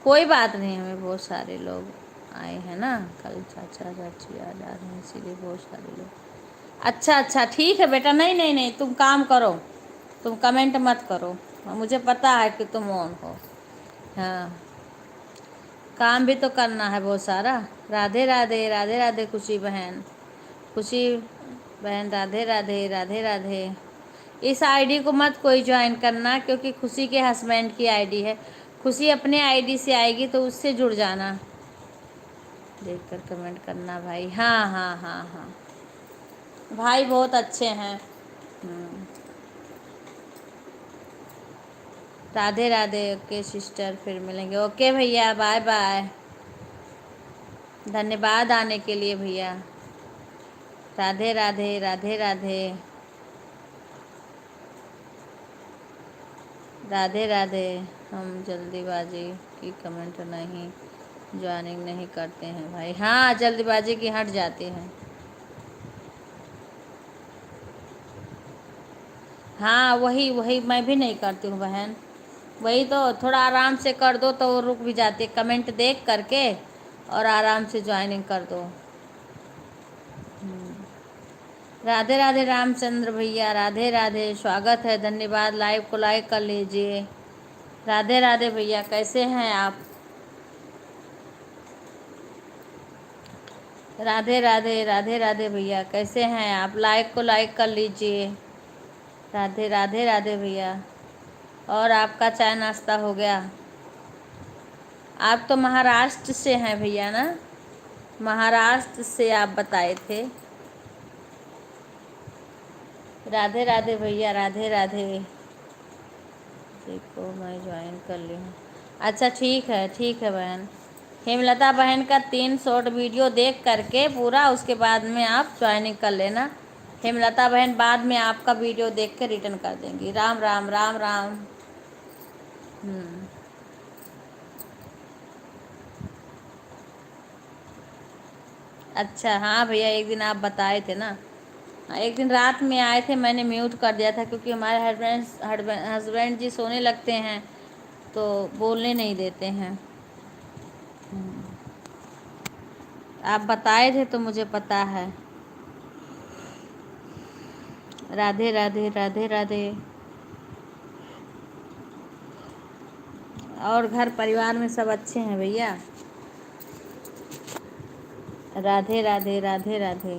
कोई बात नहीं, हमें बहुत सारे लोग आए हैं ना, कल चाचा चाची आ जा रहे हैं, इसीलिए बहुत सारे लोग। अच्छा अच्छा, ठीक है बेटा। नहीं नहीं नहीं, तुम काम करो, तुम कमेंट मत करो, मुझे पता है कि तुम ऑन हो। हाँ, काम भी तो करना है बहुत सारा। राधे राधे, राधे राधे खुशी बहन, खुशी बहन, राधे राधे, राधे राधे। इस आईडी को मत कोई ज्वाइन करना, क्योंकि खुशी के हस्बैंड की आईडी है। खुशी अपने आईडी से आएगी तो उससे जुड़ जाना। देखकर कमेंट करना भाई। हाँ हाँ हाँ हाँ, भाई बहुत अच्छे हैं। राधे राधे। ओके सिस्टर, फिर मिलेंगे। ओके भैया, बाय बाय। धन्यवाद आने के लिए भैया। राधे राधे, राधे राधे, राधे राधे। हम जल्दीबाजी की कमेंट नहीं, ज्वाइनिंग नहीं करते हैं भाई। हाँ, जल्दबाजी की हट जाती है। हाँ, वही वही मैं भी नहीं करती हूँ बहन। वही तो, थोड़ा आराम से कर दो तो वो रुक भी जाती है, कमेंट देख करके और आराम से ज्वाइनिंग कर दो। राधे राधे रामचंद्र भैया, राधे राधे, स्वागत है, धन्यवाद। लाइव को लाइक कर लीजिए। राधे राधे भैया, कैसे हैं आप? राधे राधे, राधे राधे भैया, कैसे हैं आप? लाइक को लाइक कर लीजिए। राधे राधे, राधे भैया। और आपका चाय नाश्ता हो गया? आप तो महाराष्ट्र से हैं भैया ना? महाराष्ट्र से आप बताए थे। राधे राधे भैया, राधे राधे। देखो मैं ज्वाइन कर ली हूँ। अच्छा ठीक है बहन। हेमलता बहन का 3 शॉर्ट वीडियो देख करके पूरा, उसके बाद में आप ज्वाइनिंग कर लेना। हेमलता बहन बाद में आपका वीडियो देख के रिटर्न कर देंगी। राम राम, राम राम। अच्छा हाँ भैया, एक दिन आप बताए थे ना। हाँ, एक दिन रात में आए थे, मैंने म्यूट कर दिया था क्योंकि हमारे हस्बैंड जी सोने लगते हैं तो बोलने नहीं देते हैं। आप बताए थे तो मुझे पता है। राधे राधे, राधे राधे। और घर परिवार में सब अच्छे हैं भैया? राधे राधे, राधे राधे।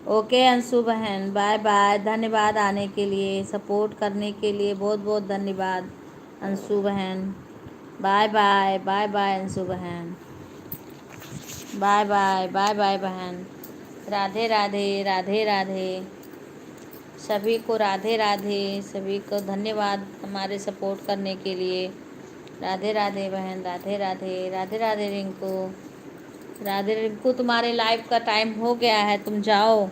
ओके अंशु बहन, बाय बाय। धन्यवाद आने के लिए, सपोर्ट करने के लिए बहुत बहुत धन्यवाद अंशु बहन। Bye bye, bye bye Anshu बहन। बाय बाय, बाय बाय बहन। राधे राधे, राधे राधे। सभी को राधे राधे, सभी को धन्यवाद हमारे सपोर्ट करने के लिए। राधे राधे बहन, राधे राधे, राधे राधे रिंकू। राधे रिंकू, तुम्हारे लाइव का टाइम हो गया है, तुम जाओ।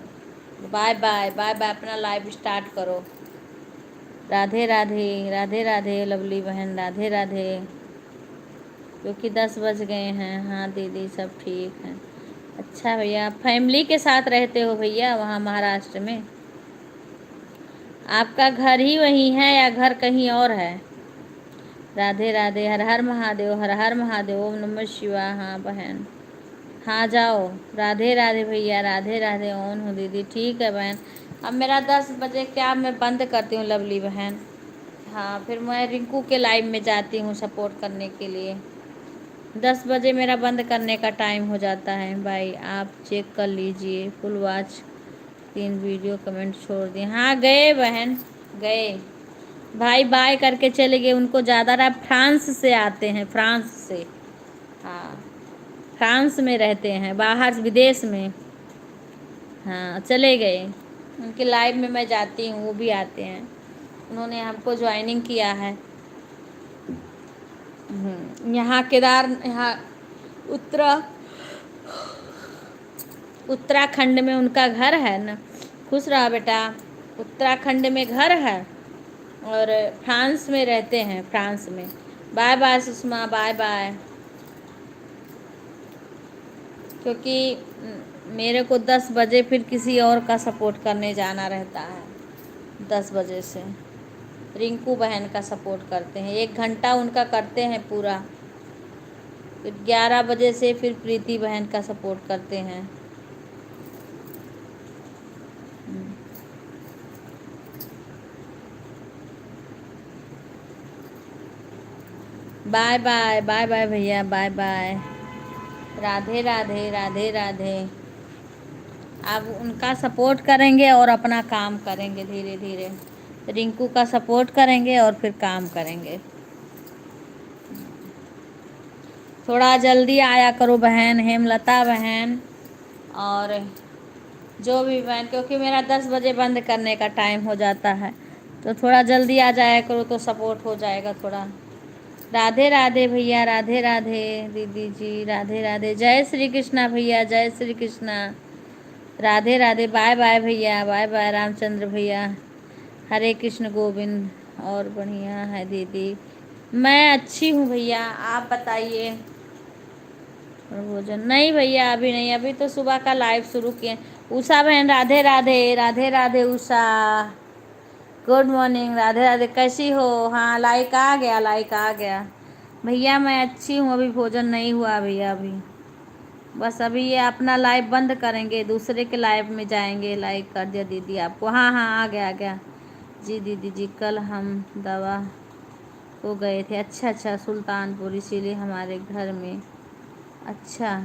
बाय बाय, बाय बाय, अपना लाइव स्टार्ट करो। राधे राधे, राधे राधे लवली बहन, राधे राधे। क्योंकि 10 बज गए हैं। हाँ दीदी, सब ठीक है। अच्छा भैया, फैमिली के साथ रहते हो भैया वहाँ महाराष्ट्र में? आपका घर ही वहीं है या घर कहीं और है? राधे राधे, हर हर महादेव, हर हर महादेव, ओम नमः शिवाय। हाँ बहन, हाँ जाओ। राधे राधे भैया, राधे राधे। ऑन हूँ दीदी, ठीक है बहन। अब मेरा 10 बजे क्या मैं बंद करती हूँ लवली बहन। हाँ, फिर मैं रिंकू के लाइव में जाती हूँ सपोर्ट करने के लिए। 10 बजे मेरा बंद करने का टाइम हो जाता है भाई, आप चेक कर लीजिए। फुल वॉच 3 वीडियो कमेंट छोड़ दिए। हाँ गए बहन, गए भाई, बाय करके चले गए। उनको ज़्यादा रहा, फ्रांस से आते हैं, फ्रांस से। हाँ, फ्रांस में रहते हैं, बाहर विदेश में। हाँ चले गए। उनके लाइव में मैं जाती हूँ, वो भी आते हैं। उन्होंने हमको ज्वाइनिंग किया है। यहाँ यहाँ उत्तराखंड में उनका घर है ना। खुश रहा बेटा। उत्तराखंड में घर है और फ्रांस में रहते हैं, फ्रांस में। Bye bye Sushma, bye bye. क्योंकि मेरे को 10 बजे फिर किसी और का सपोर्ट करने जाना रहता है। 10 बजे से रिंकू बहन का सपोर्ट करते हैं, 1 घंटा उनका करते हैं पूरा। फिर 11 बजे से फिर प्रीति बहन का सपोर्ट करते हैं। बाय बाय, बाय बाय भैया, बाय बाय। राधे राधे, राधे राधे। अब उनका सपोर्ट करेंगे और अपना काम करेंगे धीरे धीरे। रिंकू का सपोर्ट करेंगे और फिर काम करेंगे। थोड़ा जल्दी आया करो बहन, हेमलता बहन और जो भी बहन, क्योंकि मेरा 10 बजे बंद करने का टाइम हो जाता है, तो थोड़ा जल्दी आ जाया करो तो सपोर्ट हो जाएगा थोड़ा। राधे राधे भैया, राधे राधे दीदी जी, राधे राधे। जय श्री कृष्णा भैया, जय श्री कृष्णा। राधे राधे, बाय बाय भैया, बाय बाय रामचंद्र भैया। हरे कृष्ण गोविंद। और बढ़िया है दीदी, मैं अच्छी हूँ भैया, आप बताइए। और भोजन नहीं भैया, अभी नहीं, अभी तो सुबह का लाइव शुरू किए। उषा बहन राधे राधे, राधे राधे उषा, गुड मॉर्निंग, राधे राधे, कैसी हो? हाँ लाइक आ गया, लाइक आ गया भैया, मैं अच्छी हूँ। अभी भोजन नहीं हुआ भैया, अभी बस अभी ये अपना लाइव बंद करेंगे, दूसरे के लाइव में जाएंगे। लाइक कर दिया दीदी आपको? हाँ हाँ आ गया, आ गया जी दीदी जी। कल हम दवा को गए थे। अच्छा अच्छा, सुल्तानपुर, इसीलिए हमारे घर में अच्छा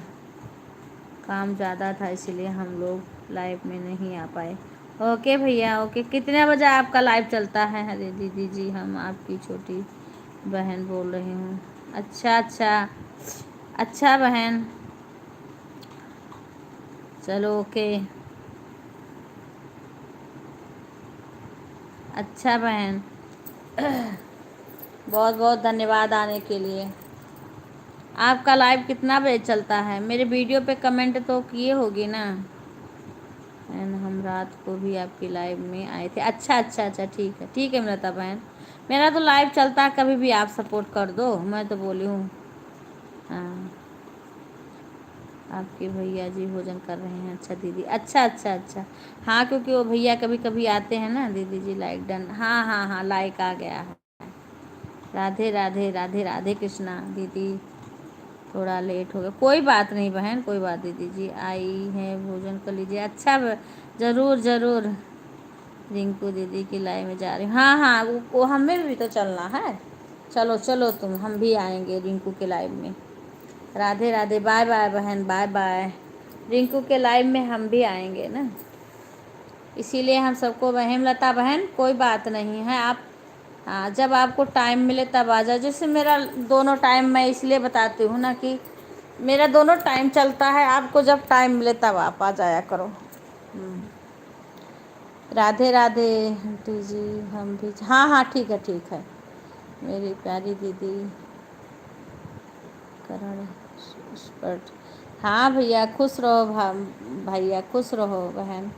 काम ज़्यादा था, इसीलिए हम लोग लाइव में नहीं आ पाए। ओके भैया, ओके। कितने बजे आपका लाइव चलता है? अरे दीदी जी, हम आपकी छोटी बहन बोल रही हूँ। अच्छा अच्छा, अच्छा बहन, चलो ओके। अच्छा बहन, बहुत बहुत धन्यवाद आने के लिए। आपका लाइव कितना बजे चलता है? मेरे वीडियो पे कमेंट तो किए होगी ना। एंड हम रात को भी आपकी लाइव में आए थे। अच्छा अच्छा अच्छा, ठीक है ठीक है मृता बहन, मेरा तो लाइव चलता है, कभी भी आप सपोर्ट कर दो, मैं तो बोली हूँ। हाँ, आपके भैया जी भोजन कर रहे हैं। अच्छा दीदी, अच्छा अच्छा अच्छा। हाँ, क्योंकि वो भैया कभी कभी आते हैं ना दीदी जी। लाइक डन, हाँ हाँ हाँ, लाइक आ गया है। राधे राधे, राधे राधे कृष्णा दीदी, थोड़ा लेट हो गया, कोई बात नहीं बहन, कोई बात। दीदी जी आई है, भोजन कर लीजिए। अच्छा ज़रूर ज़रूर। रिंकू दीदी की लाइव में जा रही हूँ। हाँ हाँ, वो हमें भी तो चलना है। चलो चलो तुम, हम भी आएंगे रिंकू के लाइव में। राधे राधे, बाय बाय बहन, बाय बाय। रिंकू के लाइव में हम भी आएंगे ना, इसीलिए हम सबको। हेमलता बहन कोई बात नहीं है, आप हाँ जब आपको टाइम मिले तब आ जाओ। जैसे मेरा दोनों टाइम, मैं इसलिए बताती हूँ ना कि मेरा दोनों टाइम चलता है, आपको जब टाइम मिले तब आप आ जाया करो। राधे राधे आंटी जी, हम भी हाँ हाँ ठीक है, ठीक है मेरी प्यारी दीदी करण स्पर्ट। हाँ भैया खुश रहो, भैया खुश रहो बहन।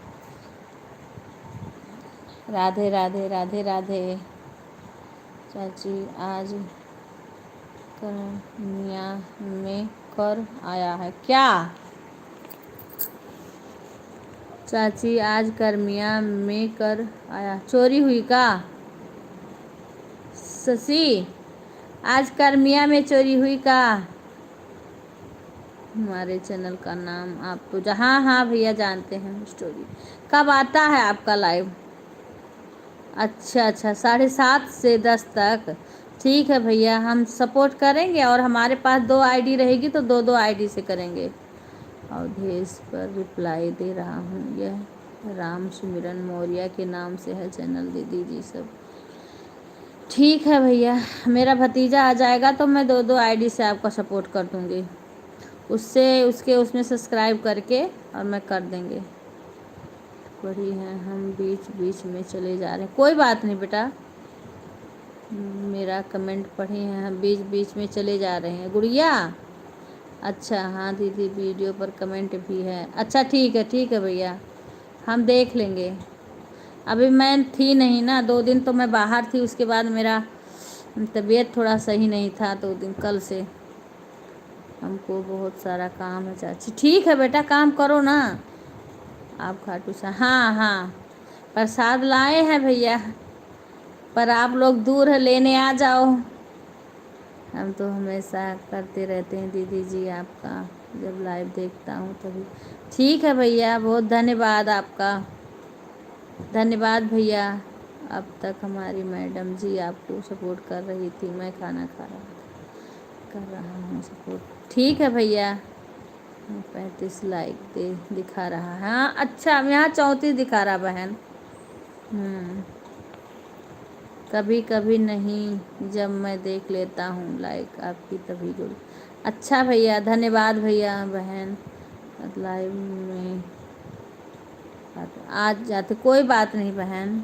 राधे राधे, राधे राधे। चाची आज करमिया में कर आया है क्या? चाची आज करमिया में कर आया, चोरी हुई का? शशि, आज करमिया में चोरी हुई का? हमारे चैनल का नाम आपको हाँ हाँ भैया जानते हैं। स्टोरी कब आता है आपका लाइव? अच्छा अच्छा, 7:30 से 10 तक, ठीक है भैया, हम सपोर्ट करेंगे। और हमारे पास 2 आईडी रहेगी तो 2 आईडी से करेंगे। अवधेश पर रिप्लाई दे रहा हूँ, यह राम सुमिरन मौर्य के नाम से है चैनल दीदी जी सब। ठीक है भैया, मेरा भतीजा आ जाएगा तो मैं 2 आईडी से आपका सपोर्ट कर दूँगी, उससे उसके उसमें सब्सक्राइब करके और मैं कर देंगे। बड़ी हैं, हम बीच बीच में चले जा रहे हैं, कोई बात नहीं बेटा, मेरा कमेंट पढ़ी हैं, हम बीच बीच में चले जा रहे हैं गुड़िया। अच्छा हाँ दीदी, वीडियो पर कमेंट भी है। अच्छा ठीक है भैया, हम देख लेंगे। अभी मैं थी नहीं ना, 2 दिन तो मैं बाहर थी, उसके बाद मेरा तबीयत थोड़ा सही नहीं था, 2 दिन कल से। हमको बहुत सारा काम है चाची। ठीक है बेटा, काम करो ना आप। खाटू सा हाँ हाँ, प्रसाद लाए हैं भैया, पर आप लोग दूर है, लेने आ जाओ। हम तो हमेशा करते रहते हैं दीदी जी आपका, जब लाइव देखता हूँ तभी। ठीक है भैया, बहुत धन्यवाद आपका, धन्यवाद भैया। अब तक हमारी मैडम जी आपको सपोर्ट कर रही थी, मैं खाना खा रहा था। कर रहा हूँ सपोर्ट। ठीक है भैया, 35 लाइक दिखा रहा है। हाँ अच्छा, यहाँ 34 दिखा रहा बहन। कभी कभी नहीं, जब मैं देख लेता हूँ लाइक आपकी तभी जुड़। अच्छा भैया, धन्यवाद भैया। बहन लाइव में आज जाते, कोई बात नहीं बहन।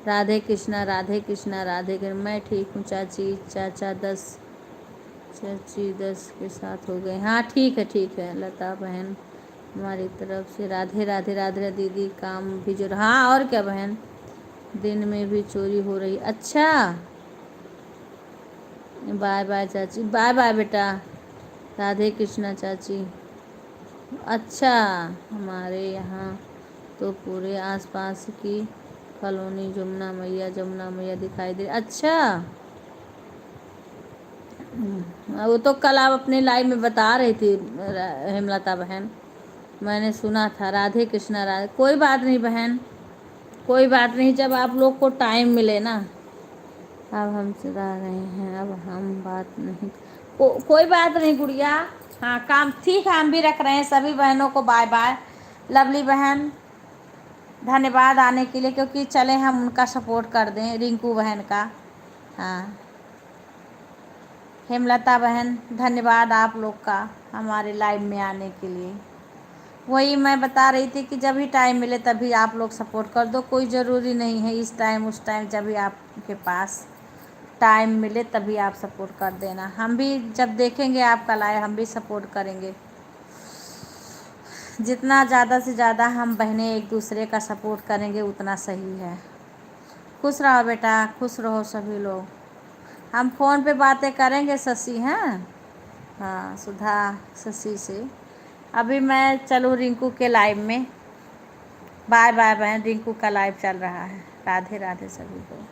राधे कृष्णा राधे कृष्णा राधे कृष्णा। मैं ठीक हूँ चाची। चाचा 10 के साथ हो गए। हाँ ठीक है लता बहन, हमारी तरफ से राधे राधे। राधे दीदी, काम भी जो, हाँ और क्या बहन, दिन में भी चोरी हो रही। अच्छा, बाय बाय चाची, बाय बाय बेटा। राधे कृष्णा चाची। अच्छा, हमारे यहाँ तो पूरे आसपास की कॉलोनी जमुना मैया दिखाई दे। अच्छा, वो तो कल आप अपने लाइव में बता रही थी हेमलता बहन, मैंने सुना था। राधे कृष्णा राधे। कोई बात नहीं बहन, कोई बात नहीं, जब आप लोग को टाइम मिले ना। अब हम चला रहे हैं, अब हम बात नहीं। कोई बात नहीं गुड़िया। हाँ काम ठीक है, हम भी रख रहे हैं। सभी बहनों को बाय बाय। लवली बहन धन्यवाद आने के लिए, क्योंकि चले हम उनका सपोर्ट कर दें, रिंकू बहन का। हाँ हेमलता बहन धन्यवाद आप लोग का हमारे लाइव में आने के लिए। वही मैं बता रही थी कि जब भी टाइम मिले तभी आप लोग सपोर्ट कर दो। कोई ज़रूरी नहीं है इस टाइम उस टाइम, जब भी आपके पास टाइम मिले तभी आप सपोर्ट कर देना। हम भी जब देखेंगे आपका लाइव हम भी सपोर्ट करेंगे। जितना ज़्यादा से ज़्यादा हम बहनें एक दूसरे का सपोर्ट करेंगे उतना सही है। खुश रहो बेटा, खुश रहो सभी लोग। हम फ़ोन पे बातें करेंगे शशि हैं। हाँ सुधा शशि से। अभी मैं चलूँ रिंकू के लाइव में। बाय बाय बहन, रिंकू का लाइव चल रहा है। राधे राधे सभी को।